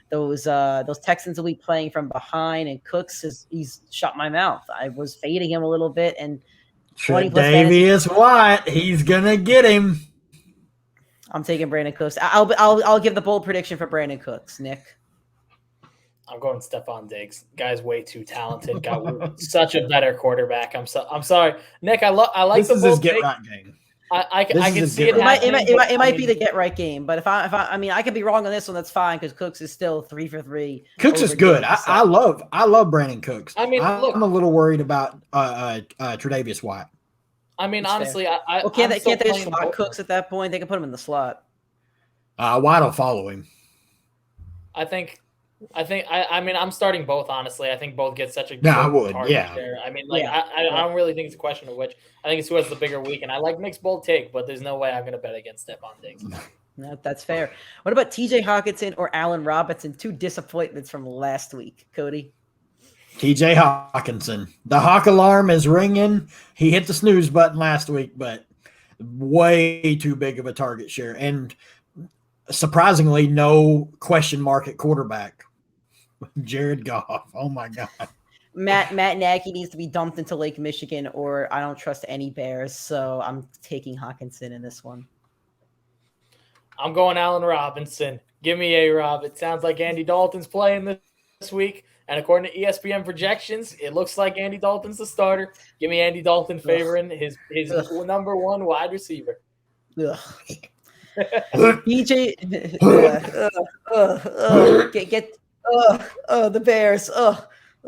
[SPEAKER 2] Those Texans will be playing from behind, and Cooks he's shut my mouth. I was fading him a little bit, and
[SPEAKER 4] Davius White, he's gonna get him.
[SPEAKER 2] I'm taking Brandon Cooks. I'll give the bold prediction for Brandon Cooks. Nick?
[SPEAKER 3] I'm going Stephon Diggs. Guy's way too talented. Got such a better quarterback. I'm sorry, Nick. I like
[SPEAKER 4] this
[SPEAKER 3] the
[SPEAKER 4] is
[SPEAKER 3] bold
[SPEAKER 4] his
[SPEAKER 3] take.
[SPEAKER 4] get right game.
[SPEAKER 3] I can see it.
[SPEAKER 2] It might be the get right game, but if I could be wrong on this one, that's fine because Cooks is still 3 for 3.
[SPEAKER 4] Cooks is good. I love Brandon Cooks.
[SPEAKER 3] I mean,
[SPEAKER 4] I'm a little worried about Tre'Davious White.
[SPEAKER 3] I mean,
[SPEAKER 2] That's
[SPEAKER 3] honestly,
[SPEAKER 2] fair. Can't they just slot Cooks at that point? They can put him in the slot.
[SPEAKER 4] White will follow him.
[SPEAKER 3] I mean, I'm starting both. Honestly, I think both get such a
[SPEAKER 4] good target
[SPEAKER 3] share. I mean, I don't really think it's a question of which. I think it's who has the bigger week, and I like Nick's bold take, but there's no way I'm going to bet against Stephon Diggs.
[SPEAKER 2] No, that's fair. What about T.J. Hockenson or Allen Robinson? 2 disappointments from last week. Cody?
[SPEAKER 4] T.J. Hockenson. The Hawk alarm is ringing. He hit the snooze button last week, but way too big of a target share, and surprisingly, no question mark at quarterback. Jared Goff. Oh my God.
[SPEAKER 2] Matt Nagy needs to be dumped into Lake Michigan, or I don't trust any Bears. So I'm taking Hockenson in this one.
[SPEAKER 3] I'm going Allen Robinson. Give me A-Rob. It sounds like Andy Dalton's playing this week. And according to ESPN projections, it looks like Andy Dalton's the starter. Give me Andy Dalton favoring his number 1 wide receiver.
[SPEAKER 2] Ugh. DJ, the Bears.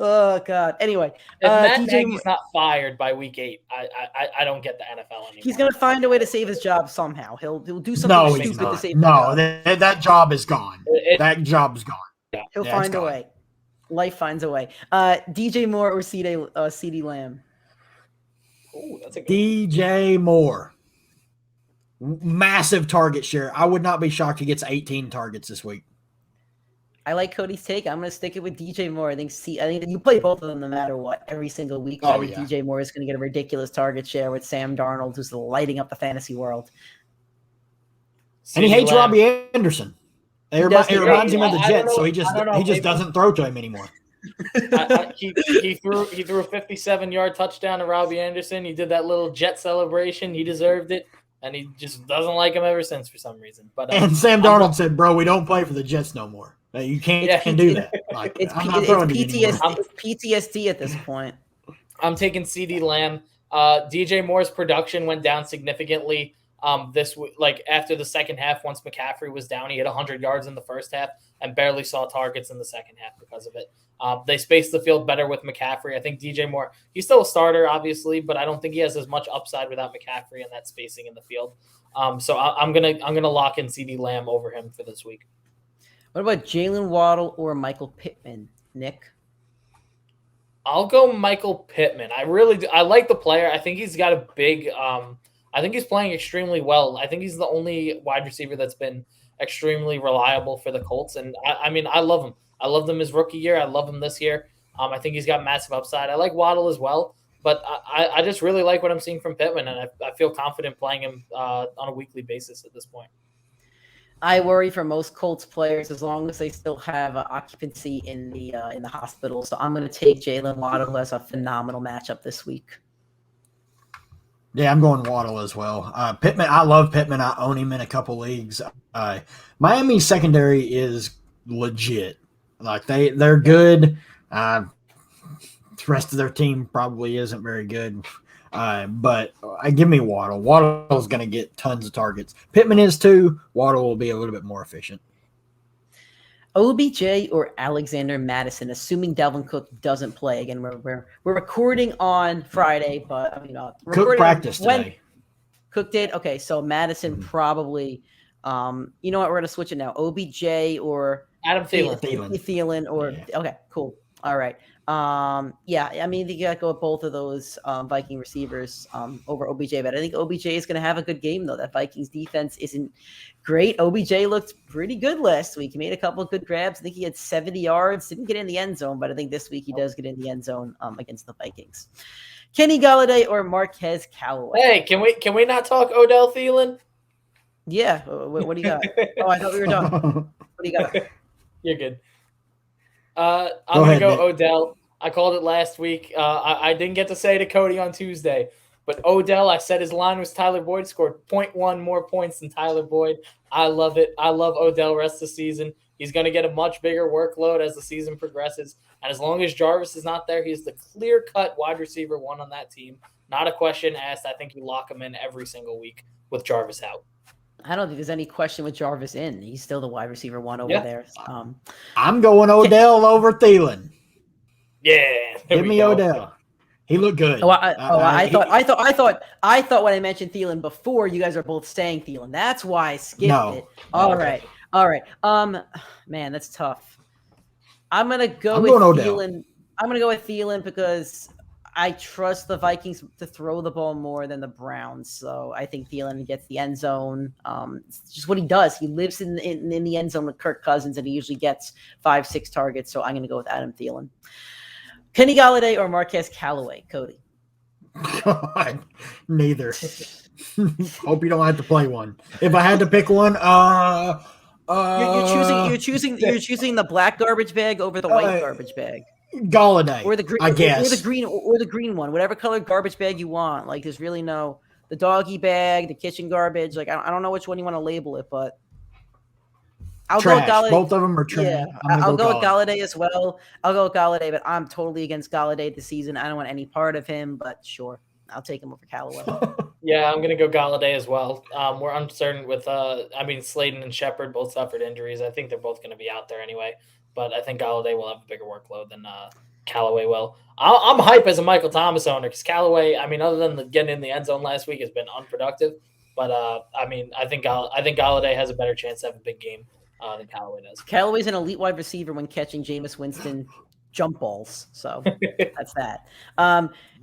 [SPEAKER 2] Oh God. Anyway,
[SPEAKER 3] if Matt
[SPEAKER 2] DJ
[SPEAKER 3] Nagy's not fired by week 8, I don't get the NFL anymore.
[SPEAKER 2] He's gonna find a way to save his job somehow. He'll do something stupid to save.
[SPEAKER 4] No, that job is gone. That job's gone.
[SPEAKER 2] Yeah, he'll find a way. Life finds a way. DJ Moore or CeeDee Lamb?
[SPEAKER 3] Ooh, that's a good
[SPEAKER 4] DJ Moore. Massive target share. I would not be shocked he gets 18 targets this week.
[SPEAKER 2] I like Cody's take. I'm going to stick it with DJ Moore. I think you play both of them no matter what every single week. I think DJ Moore is going to get a ridiculous target share with Sam Darnold, who's lighting up the fantasy world.
[SPEAKER 4] And he hates Robbie Anderson. It reminds him of the Jets, so he just doesn't throw to him anymore.
[SPEAKER 3] He threw a 57-yard touchdown to Robbie Anderson. He did that little jet celebration. He deserved it, and he just doesn't like him ever since for some reason. But
[SPEAKER 4] and Sam Darnold said, "Bro, we don't play for the Jets no more. You can't do that. Like, I'm not throwing it anymore."
[SPEAKER 2] It's PTSD at this point.
[SPEAKER 3] I'm taking CD Lamb. DJ Moore's production went down significantly after the second half. Once McCaffrey was down, he hit 100 yards in the first half and barely saw targets in the second half because of it. They spaced the field better with McCaffrey. I think DJ Moore, he's still a starter, obviously, but I don't think he has as much upside without McCaffrey and that spacing in the field. So I'm gonna lock in CD Lamb over him for this week.
[SPEAKER 2] What about Jalen Waddle or Michael Pittman, Nick?
[SPEAKER 3] I'll go Michael Pittman. I like the player. I think he's got a big I think he's playing extremely well. I think he's the only wide receiver that's been extremely reliable for the Colts. And I love him. I loved him his rookie year. I love him this year. I think he's got massive upside. I like Waddle as well, but I just really like what I'm seeing from Pittman, and I feel confident playing him on a weekly basis at this point.
[SPEAKER 2] I worry for most Colts players as long as they still have occupancy in the hospital. So I'm going to take Jalen Waddle, who has a phenomenal matchup this week.
[SPEAKER 4] Yeah, I'm going Waddle as well. Pittman, I love Pittman. I own him in a couple leagues. Miami's secondary is legit. Like they're good. The rest of their team probably isn't very good. But give me Waddle. Waddle's going to get tons of targets. Pittman is too. Waddle will be a little bit more efficient.
[SPEAKER 2] OBJ or Alexander Madison, assuming Dalvin Cook doesn't play. Again, we're recording on Friday, but
[SPEAKER 4] Cook practiced today.
[SPEAKER 2] Cook did? Okay, so Madison probably you know what, we're going to switch it now. OBJ or
[SPEAKER 3] Adam Thielen.
[SPEAKER 2] Thielen or okay, cool. All right. Yeah, I mean, you got to go with both of those Viking receivers over OBJ, but I think OBJ is going to have a good game, though. That Vikings defense isn't great. OBJ looked pretty good last week. He made a couple of good grabs. I think he had 70 yards. Didn't get in the end zone, but I think this week he does get in the end zone against the Vikings. Kenny Golladay or Marquez Callaway?
[SPEAKER 3] Hey, can we not talk Odell Thielen?
[SPEAKER 2] Yeah. What do you got? Oh, I thought we were done. What do you got?
[SPEAKER 3] You're good. I'm going to go Odell. I called it last week. I didn't get to say to Cody on Tuesday, but Odell, I said his line was Tyler Boyd, scored 0.1 more points than Tyler Boyd. I love it. I love Odell rest of the season. He's going to get a much bigger workload as the season progresses. And as long as Jarvis is not there, he's the clear-cut wide receiver one on that team. Not a question asked. I think you lock him in every single week with Jarvis out.
[SPEAKER 2] I don't think there's any question with Jarvis in. He's still the wide receiver one over there.
[SPEAKER 4] I'm going Odell over Thielen.
[SPEAKER 3] Yeah,
[SPEAKER 4] give me Odell. He looked good.
[SPEAKER 2] I thought when I mentioned Thielen before, you guys are both saying Thielen. That's why I skipped it. All right. Man, that's tough. I'm gonna go with Thielen. I'm gonna go with Thielen because I trust the Vikings to throw the ball more than the Browns. So I think Thielen gets the end zone. It's just what he does. He lives in the end zone with Kirk Cousins, and he usually gets 5-6 targets. So I'm going to go with Adam Thielen. Kenny Golladay or Marquez Callaway, Cody?
[SPEAKER 4] God, neither. Hope you don't have to play one. If I had to pick one,
[SPEAKER 2] you're choosing the black garbage bag over the white garbage bag.
[SPEAKER 4] Galladay,
[SPEAKER 2] or the green,
[SPEAKER 4] I guess,
[SPEAKER 2] or the green one, whatever color garbage bag you want. Like, there's really no the doggy bag, the kitchen garbage. Like, I don't know which one you want to label it, but I'll go with Galladay.
[SPEAKER 4] Both of them are trash.
[SPEAKER 2] Yeah, I'll go with Galladay as well. I'll go with Galladay, but I'm totally against Galladay this season. I don't want any part of him, but sure, I'll take him over Callaway.
[SPEAKER 3] Yeah, I'm going to go Galladay as well. We're uncertain with, Slayton and Shepard both suffered injuries. I think they're both going to be out there anyway, but I think Galladay will have a bigger workload than Callaway will. I'm hype as a Michael Thomas owner because Callaway, other than getting in the end zone last week, has been unproductive. But, I think Galladay has a better chance to have a big game than Callaway does.
[SPEAKER 2] Callaway's an elite wide receiver when catching Jameis Winston jump balls. So that's that.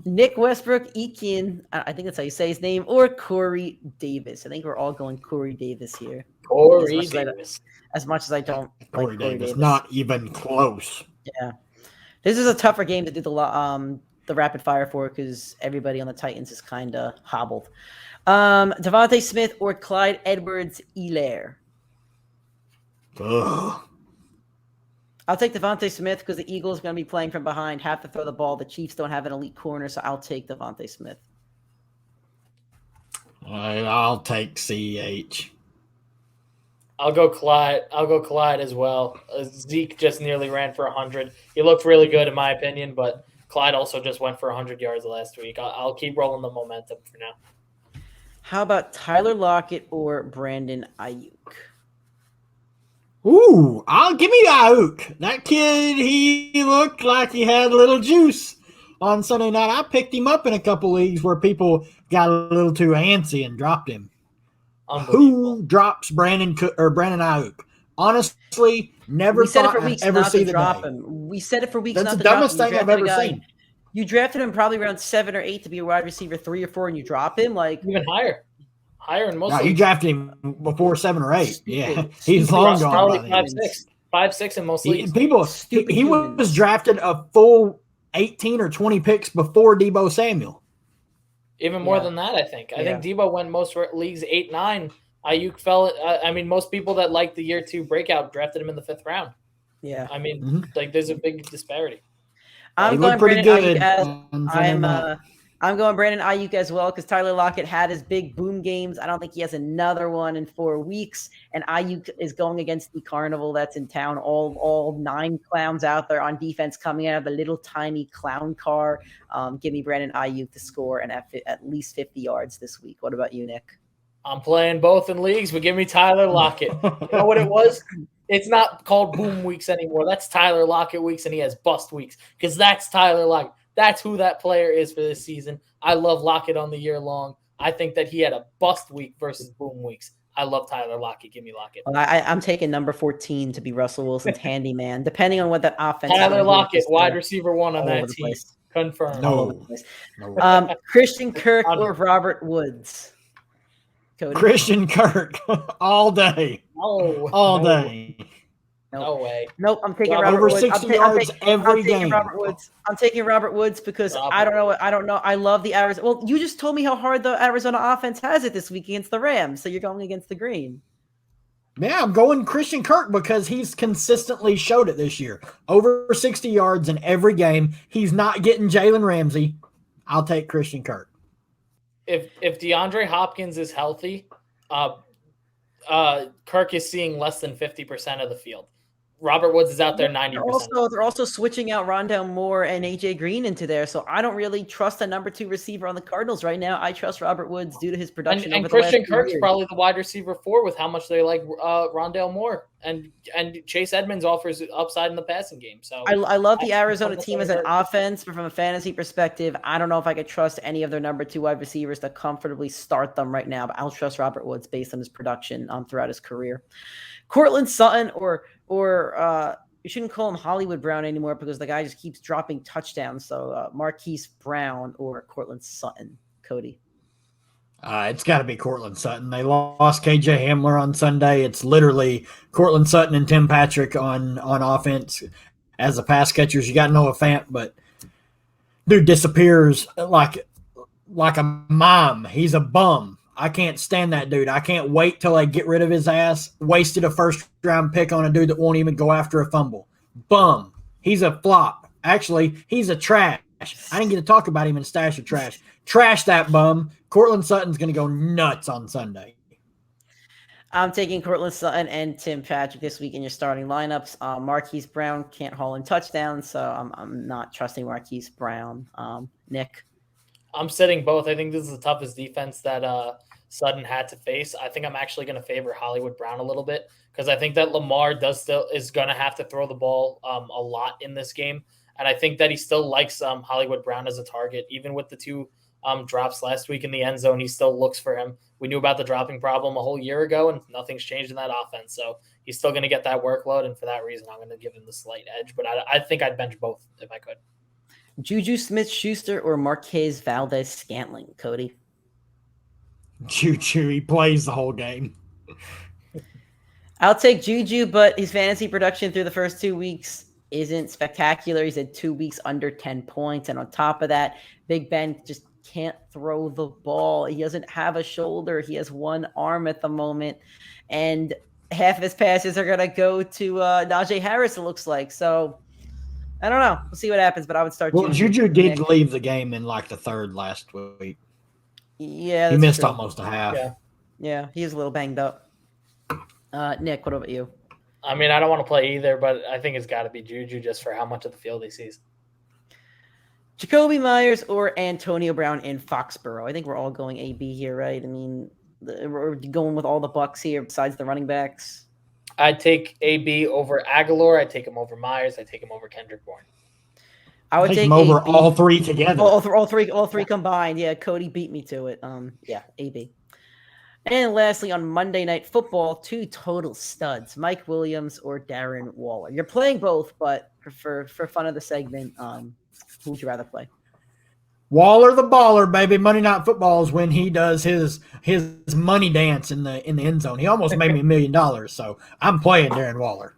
[SPEAKER 2] Nick Westbrook, Eakin, I think that's how you say his name, or Corey Davis. I think we're all going Corey Davis here.
[SPEAKER 3] Corey Davis.
[SPEAKER 2] As much as I don't
[SPEAKER 4] Corey
[SPEAKER 2] like
[SPEAKER 4] Davis. Not even close.
[SPEAKER 2] Yeah. This is a tougher game to do the rapid fire for because everybody on the Titans is kind of hobbled. Devontae Smith or Clyde Edwards-Helaire?
[SPEAKER 4] Ugh.
[SPEAKER 2] I'll take Devontae Smith because the Eagles are going to be playing from behind, have to throw the ball. The Chiefs don't have an elite corner, so I'll take Devontae Smith.
[SPEAKER 4] I'll take CH.
[SPEAKER 3] I'll go Clyde as well. Zeke just nearly ran for 100. He looked really good in my opinion, but Clyde also just went for 100 yards last week. I'll keep rolling the momentum for now.
[SPEAKER 2] How about Tyler Lockett or Brandon Ayuk?
[SPEAKER 4] Ooh, give me Ayuk. That kid, he looked like he had a little juice on Sunday night. I picked him up in a couple leagues where people got a little too antsy and dropped him. Who drops Brandon Ayuk? Honestly, never thought I'd ever see the
[SPEAKER 2] drop
[SPEAKER 4] day.
[SPEAKER 2] him. We said it for weeks.
[SPEAKER 4] That's the dumbest thing I've ever seen.
[SPEAKER 2] You drafted him probably around 7 or 8 to be a wide receiver 3 or 4, and you drop him
[SPEAKER 3] even higher in most.
[SPEAKER 4] No, you drafted him before 7 or 8. Yeah, he's long gone.
[SPEAKER 3] Probably 5-6 in most leagues.
[SPEAKER 4] He was drafted a full 18 or 20 picks before Deebo Samuel.
[SPEAKER 3] Even more than that, I think. I think Deebo went most leagues 8-9. Ayuk fell. I mean, most people that liked the year 2 breakout drafted him in the 5th round.
[SPEAKER 2] Yeah.
[SPEAKER 3] I mean, there's a big disparity.
[SPEAKER 2] I'm going Brandon Ayuk I'm going Brandon Ayuk as well because Tyler Lockett had his big boom games. I don't think he has another one in 4 weeks. And Ayuk is going against the carnival that's in town. All 9 clowns out there on defense coming out of the little tiny clown car. Give me Brandon Ayuk to score and at least 50 yards this week. What about you, Nick?
[SPEAKER 3] I'm playing both in leagues, but give me Tyler Lockett. You know what it was? It's not called boom weeks anymore. That's Tyler Lockett weeks, and he has bust weeks because that's Tyler Lockett. That's who that player is for this season. I love Lockett on the year long. I think that he had a bust week versus boom weeks. I love Tyler Lockett. Give me Lockett.
[SPEAKER 2] Well, I'm taking number 14, to be Russell Wilson's handyman, depending on what that offense is.
[SPEAKER 3] Tyler Lockett, wide receiver 1 on that team. Confirmed.
[SPEAKER 4] No.
[SPEAKER 2] Christian Kirk or Robert Woods? Cody?
[SPEAKER 4] Christian Kirk all day. All day.
[SPEAKER 3] No way.
[SPEAKER 2] Nope, I'm taking Robert
[SPEAKER 4] Woods.
[SPEAKER 2] Over
[SPEAKER 4] 60 yards every game.
[SPEAKER 2] I'm taking Robert Woods because I don't know. I love the Arizona. Well, you just told me how hard the Arizona offense has it this week against the Rams, so you're going against the green.
[SPEAKER 4] Yeah, I'm going Christian Kirk because he's consistently showed it this year. Over 60 yards in every game. He's not getting Jalen Ramsey. I'll take Christian Kirk.
[SPEAKER 3] If DeAndre Hopkins is healthy, Kirk is seeing less than 50% of the field. Robert Woods is out there 90%.
[SPEAKER 2] They're also switching out Rondale Moore and AJ Green into there, so I don't really trust a number 2 receiver on the Cardinals right now. I trust Robert Woods due to his production.
[SPEAKER 3] And Christian Kirk's probably the wide receiver 4 with how much they like Rondale Moore, and Chase Edmonds offers upside in the passing game. So
[SPEAKER 2] I love the Arizona team as an offense, but from a fantasy perspective, I don't know if I could trust any of their number 2 wide receivers to comfortably start them right now. But I'll trust Robert Woods based on his production throughout his career. Cortland Sutton or you shouldn't call him Hollywood Brown anymore because the guy just keeps dropping touchdowns. So Marquis Brown or Cortland Sutton. Cody.
[SPEAKER 4] It's got to be Cortland Sutton. They lost KJ Hamler on Sunday. It's literally Cortland Sutton and Tim Patrick on offense as the pass catchers. You got Noah Fant, but dude disappears like a mime. He's a bum. I can't stand that dude. I can't wait till I get rid of his ass. Wasted a first-round pick on a dude that won't even go after a fumble. Bum. He's a flop. Actually, he's a trash. I didn't get to talk about him in Stash of Trash. Trash that bum. Cortland Sutton's going to go nuts on Sunday.
[SPEAKER 2] I'm taking Cortland Sutton and Tim Patrick this week in your starting lineups. Marquise Brown can't haul in touchdowns, so I'm not trusting Marquise Brown. Nick? I'm
[SPEAKER 3] sitting both. I think this is the toughest defense that Sutton had to face. I think I'm actually going to favor Hollywood Brown a little bit because I think that Lamar is going to have to throw the ball a lot in this game. And I think that he still likes Hollywood Brown as a target. Even with the 2 drops last week in the end zone, he still looks for him. We knew about the dropping problem a whole year ago, and nothing's changed in that offense. So he's still going to get that workload, and for that reason, I'm going to give him the slight edge. But I think I'd bench both if I could.
[SPEAKER 2] Juju Smith-Schuster or Marquez Valdez-Scantling, Cody?
[SPEAKER 4] Juju, he plays the whole game.
[SPEAKER 2] I'll take Juju, but his fantasy production through the first 2 weeks isn't spectacular. He's had 2 weeks under 10 points. And on top of that, Big Ben just can't throw the ball. He doesn't have a shoulder. He has one arm at the moment. And half of his passes are going to go to Najee Harris, it looks like. So, I don't know. We'll see what happens, but I would start
[SPEAKER 4] Juju did
[SPEAKER 2] Nick.
[SPEAKER 4] leave the game in like the third last week.
[SPEAKER 2] Yeah,
[SPEAKER 4] he missed
[SPEAKER 2] true.
[SPEAKER 4] almost a half.
[SPEAKER 2] Yeah, he was a little banged up. Nick, what about you?
[SPEAKER 3] I mean, I don't want to play either, but I think it's got to be Juju just for how much of the field he sees.
[SPEAKER 2] Jacoby Myers or Antonio Brown in Foxborough? I think we're all going AB here, right? I mean, we're going with all the Bucks here besides the running backs.
[SPEAKER 3] I'd take AB over Aguilar. I'd take him over Myers. I'd take him over Kendrick Bourne.
[SPEAKER 2] I would take
[SPEAKER 4] him over
[SPEAKER 2] AB.
[SPEAKER 4] all three together.
[SPEAKER 2] All three combined. Yeah, Cody beat me to it. Yeah, AB. And lastly, on Monday Night Football, 2 total studs, Mike Williams or Darren Waller. You're playing both, but for fun of the segment, who would you rather play?
[SPEAKER 4] Waller the baller, baby. Monday Night Football is when he does his money dance in the end zone. He almost made me $1 million, so I'm playing Darren Waller.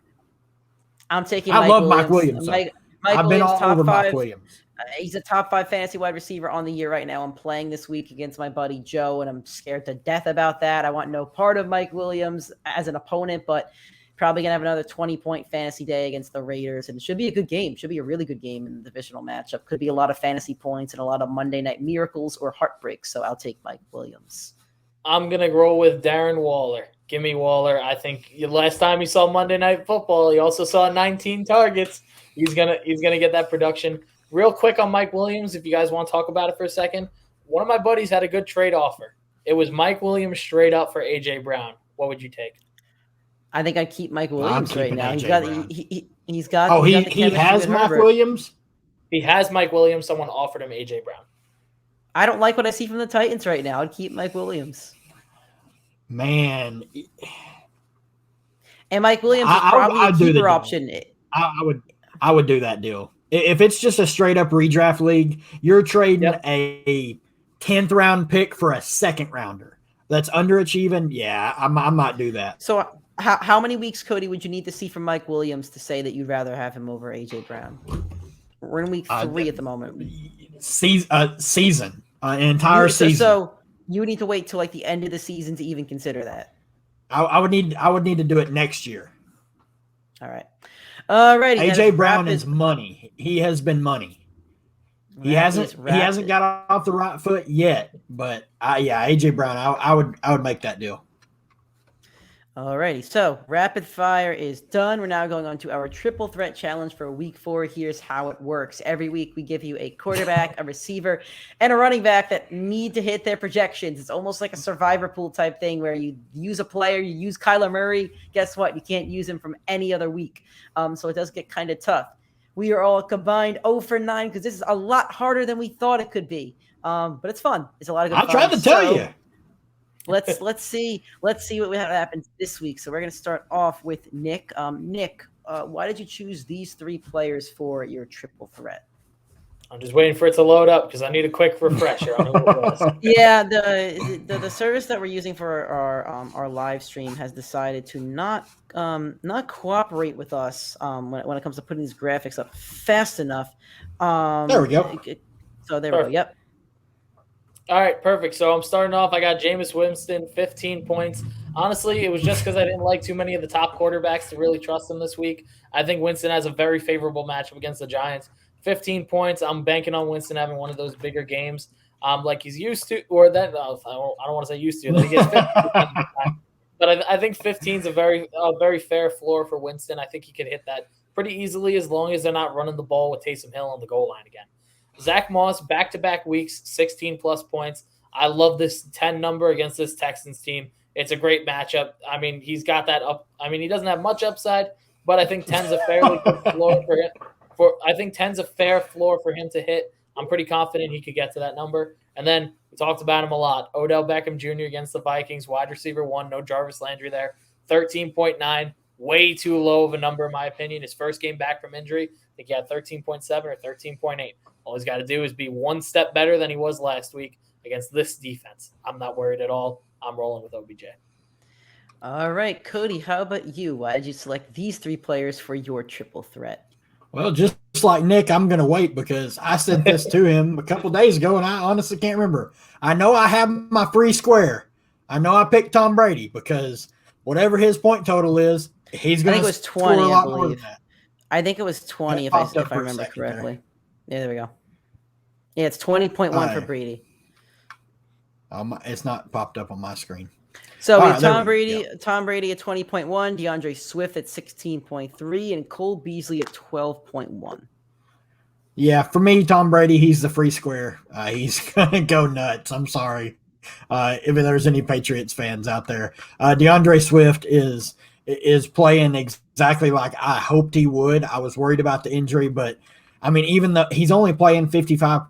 [SPEAKER 2] I'm taking
[SPEAKER 4] Mike Williams.
[SPEAKER 2] Mike
[SPEAKER 4] I've been all over Mike Williams.
[SPEAKER 2] He's a top 5 fantasy wide receiver on the year right now. I'm playing this week against my buddy Joe, and I'm scared to death about that. I want no part of Mike Williams as an opponent, but probably going to have another 20-point fantasy day against the Raiders, and it should be a good game. Should be a really good game in the divisional matchup. Could be a lot of fantasy points and a lot of Monday night miracles or heartbreaks, so I'll take Mike Williams.
[SPEAKER 3] I'm going to roll with Darren Waller. Give me Waller. I think last time he saw Monday Night Football, he also saw 19 targets. He's gonna get that production. Real quick on Mike Williams, if you guys want to talk about it for a second, one of my buddies had a good trade offer. It was Mike Williams straight up for A.J. Brown. What would you take?
[SPEAKER 2] I think I'd keep Mike Williams right now. He
[SPEAKER 4] has Mike Williams?
[SPEAKER 3] He has Mike Williams. Someone offered him A.J. Brown.
[SPEAKER 2] I don't like what I see from the Titans right now. I'd keep Mike Williams.
[SPEAKER 4] Man.
[SPEAKER 2] And Mike Williams is probably a keeper option.
[SPEAKER 4] I would do that deal. If it's just a straight up redraft league, you're trading a 10th round pick for a second rounder. That's underachieving. Yeah, I might do that.
[SPEAKER 2] So how many weeks, Cody, would you need to see from Mike Williams to say that you'd rather have him over A.J. Brown? We're in week 3 at the moment.
[SPEAKER 4] Season. An entire season.
[SPEAKER 2] So you would need to wait till like the end of the season to even consider that.
[SPEAKER 4] I would need to do it next year.
[SPEAKER 2] All right. Alrighty.
[SPEAKER 4] A.J. Brown is money. He has been money. He hasn't got off the right foot yet, but A.J. Brown, I would make that deal.
[SPEAKER 2] Alrighty, so rapid fire is done. We're now going on to our triple threat challenge for week 4. Here's how it works. Every week we give you a quarterback, a receiver, and a running back that need to hit their projections. It's almost like a survivor pool type thing where you use a player, you use Kyler Murray. Guess what? You can't use him from any other week. So it does get kind of tough. We are all combined 0 for 9 because this is a lot harder than we thought it could be. But it's fun. It's a lot of good fun.
[SPEAKER 4] I tried to tell you.
[SPEAKER 2] Let's see what we have happen this week. So we're going to start off with Nick. Nick, why did you choose these 3 players for your triple threat?
[SPEAKER 3] I'm just waiting for it to load up because I need a quick refresher on who it was.
[SPEAKER 2] Yeah, the service that we're using for our live stream has decided to not cooperate with us when it comes to putting these graphics up fast enough.
[SPEAKER 4] There we go.
[SPEAKER 2] So there we go. Yep.
[SPEAKER 3] All right, perfect. So I'm starting off. I got Jameis Winston, 15 points. Honestly, it was just because I didn't like too many of the top quarterbacks to really trust them this week. I think Winston has a very favorable matchup against the Giants. 15 points. I'm banking on Winston having one of those bigger games like he's used to, or that I don't want to say used to. That he gets 15 but I think 15 is a very fair floor for Winston. I think he could hit that pretty easily as long as they're not running the ball with Taysom Hill on the goal line again. Zach Moss, back-to-back weeks, 16-plus points. I love this 10 number against this Texans team. It's a great matchup. I mean, he's got that up. I mean, he doesn't have much upside, but I think 10's a fairly good floor for him. I think 10's a fair floor for him to hit. I'm pretty confident he could get to that number. And then we talked about him a lot. Odell Beckham Jr. against the Vikings, wide receiver 1, no Jarvis Landry there. 13.9, way too low of a number in my opinion. His first game back from injury, I think he had 13.7 or 13.8. All he's got to do is be one step better than he was last week against this defense. I'm not worried at all. I'm rolling with OBJ.
[SPEAKER 2] All right, Cody, how about you? Why did you select these 3 players for your triple threat?
[SPEAKER 4] Well, just like Nick, I'm going to wait because I said this to him a couple days ago, and I honestly can't remember. I know I have my free square. I know I picked Tom Brady because whatever his point total is, he's going to score a lot more than that.
[SPEAKER 2] I think it was 20 if I remember correctly. Yeah, there we go. Yeah, it's 20.1 for Brady.
[SPEAKER 4] It's not popped up on my screen.
[SPEAKER 2] So we have Tom Brady at 20.1, DeAndre Swift at 16.3, and Cole Beasley at 12.1.
[SPEAKER 4] Yeah, for me, Tom Brady, he's the free square. He's going to go nuts. I'm sorry. If there's any Patriots fans out there. DeAndre Swift is playing exactly like I hoped he would. I was worried about the injury, but I mean, even though he's only playing 55%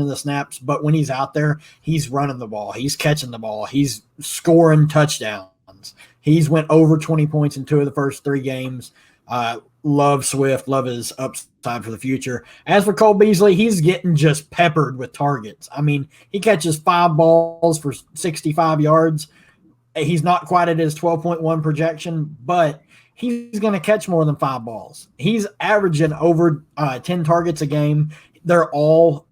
[SPEAKER 4] of the snaps, but when he's out there, he's running the ball. He's catching the ball. He's scoring touchdowns. He's went over 20 points in 2 of the first 3 games. Love Swift, love his upside for the future. As for Cole Beasley, he's getting just peppered with targets. I mean, he catches 5 balls for 65 yards. He's not quite at his 12.1 projection, but he's going to catch more than 5 balls. He's averaging over 10 targets a game. They're all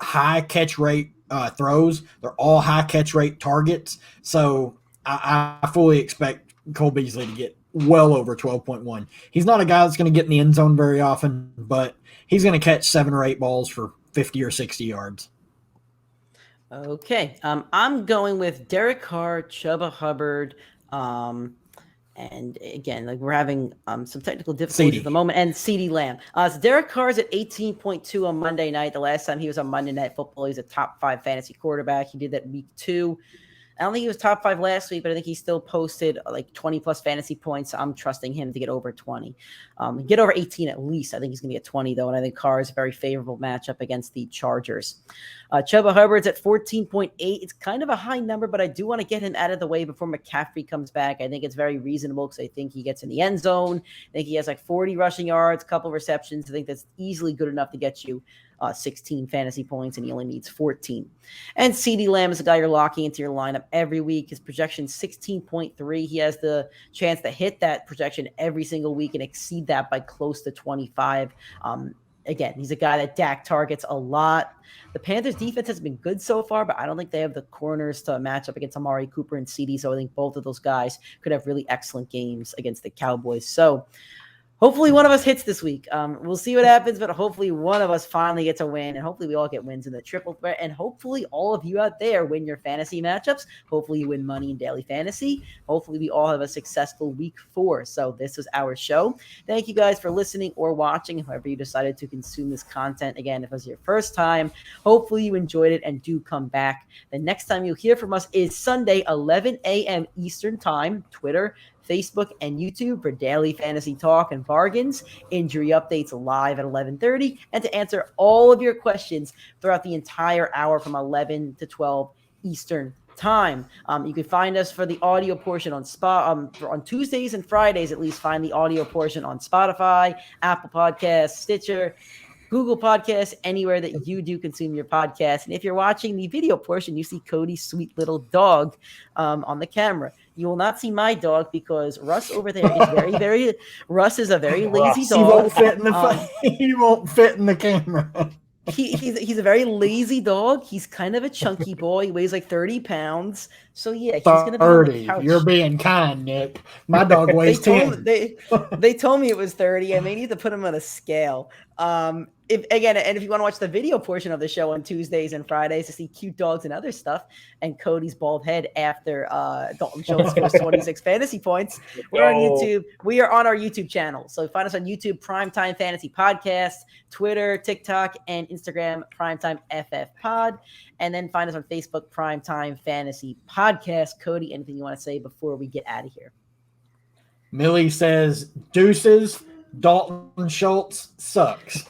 [SPEAKER 4] high catch rate throws. They're all high catch rate targets. So I fully expect Cole Beasley to get well over 12.1. He's not a guy that's going to get in the end zone very often, but he's going to catch 7 or 8 balls for 50 or 60 yards.
[SPEAKER 2] Okay. I'm going with Derek Carr, Chuba Hubbard, and again, like we're having some technical difficulties at the moment, and CeeDee Lamb. So Derek Carr's at 18.2 on Monday night. The last time he was on Monday Night Football, he's a top 5 fantasy quarterback. He did that week 2. I don't think he was top 5 last week, but I think he still posted like 20-plus fantasy points. So I'm trusting him to get over 20. Get over 18 at least. I think he's going to get 20, though, and I think Carr is a very favorable matchup against the Chargers. Chuba Hubbard's at 14.8. It's kind of a high number, but I do want to get him out of the way before McCaffrey comes back. I think it's very reasonable because I think he gets in the end zone. I think he has like 40 rushing yards, a couple receptions. I think that's easily good enough to get you 16 fantasy points, and he only needs 14. And CeeDee Lamb is a guy you're locking into your lineup every week. His projection 16.3. He has the chance to hit that projection every single week and exceed that by close to 25. Again, he's a guy that Dak targets a lot. The Panthers defense has been good so far, but I don't think they have the corners to match up against Amari Cooper and CD. So I think both of those guys could have really excellent games against the Cowboys. So hopefully one of us hits this week. We'll see what happens, but hopefully one of us finally gets a win, and hopefully we all get wins in the triple threat, and hopefully all of you out there win your fantasy matchups. Hopefully you win money in daily fantasy. Hopefully we all have a successful week 4. So this was our show. Thank you guys for listening or watching, however you decided to consume this content. Again, if it was your first time, hopefully you enjoyed it and do come back. The next time you'll hear from us is Sunday, 11 a.m. Eastern Time, Twitter, Facebook, and YouTube for daily fantasy talk and bargains, injury updates live at 11:30, and to answer all of your questions throughout the entire hour from 11 to 12 Eastern Time. You can find us for the audio portion on on Tuesdays and Fridays, at least find the audio portion on Spotify, Apple Podcasts, Stitcher, Google Podcasts, anywhere that you do consume your podcast. And if you're watching the video portion, you see Cody's sweet little dog on the camera. You will not see my dog because Russ over there is Russ is a very lazy dog.
[SPEAKER 4] He won't fit in the he won't fit in the camera.
[SPEAKER 2] He's a very lazy dog. He's kind of a chunky boy. He weighs like 30 pounds. So yeah, he's going to be on the couch.
[SPEAKER 4] You're being kind, Nick. My dog weighs 10.
[SPEAKER 2] They told me it was 30. I may need to put him on a scale. If you want to watch the video portion of the show on Tuesdays and Fridays to see cute dogs and other stuff, and Cody's bald head after Dalton Schultz scores 26 fantasy points, we're on YouTube. We are on our YouTube channel. So find us on YouTube, Primetime Fantasy Podcast, Twitter, TikTok, and Instagram, PrimeTimeFFPod. And then find us on Facebook, Primetime Fantasy Podcast. Cody, anything you want to say before we get out of here?
[SPEAKER 4] Millie says, deuces, Dalton Schultz sucks.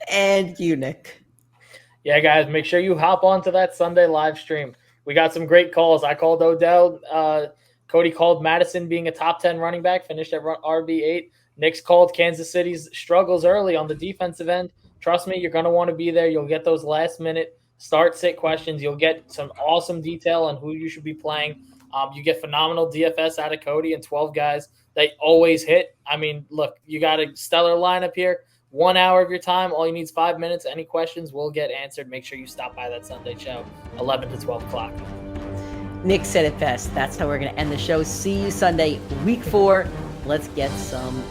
[SPEAKER 2] And you, Nick.
[SPEAKER 3] Yeah, guys, make sure you hop onto that Sunday live stream. We got some great calls. I called Odell. Cody called Madison being a top 10 running back, finished at RB8. Nick's called Kansas City's struggles early on the defensive end. Trust me, you're going to want to be there. You'll get those last-minute start-sit questions. You'll get some awesome detail on who you should be playing. You get phenomenal DFS out of Cody and 12 guys. They always hit. I mean, look, you got a stellar lineup here. 1 hour of your time. All you need is 5 minutes. Any questions will get answered. Make sure you stop by that Sunday show, 11 to 12 o'clock.
[SPEAKER 2] Nick said it best. That's how we're going to end the show. See you Sunday, week 4. Let's get some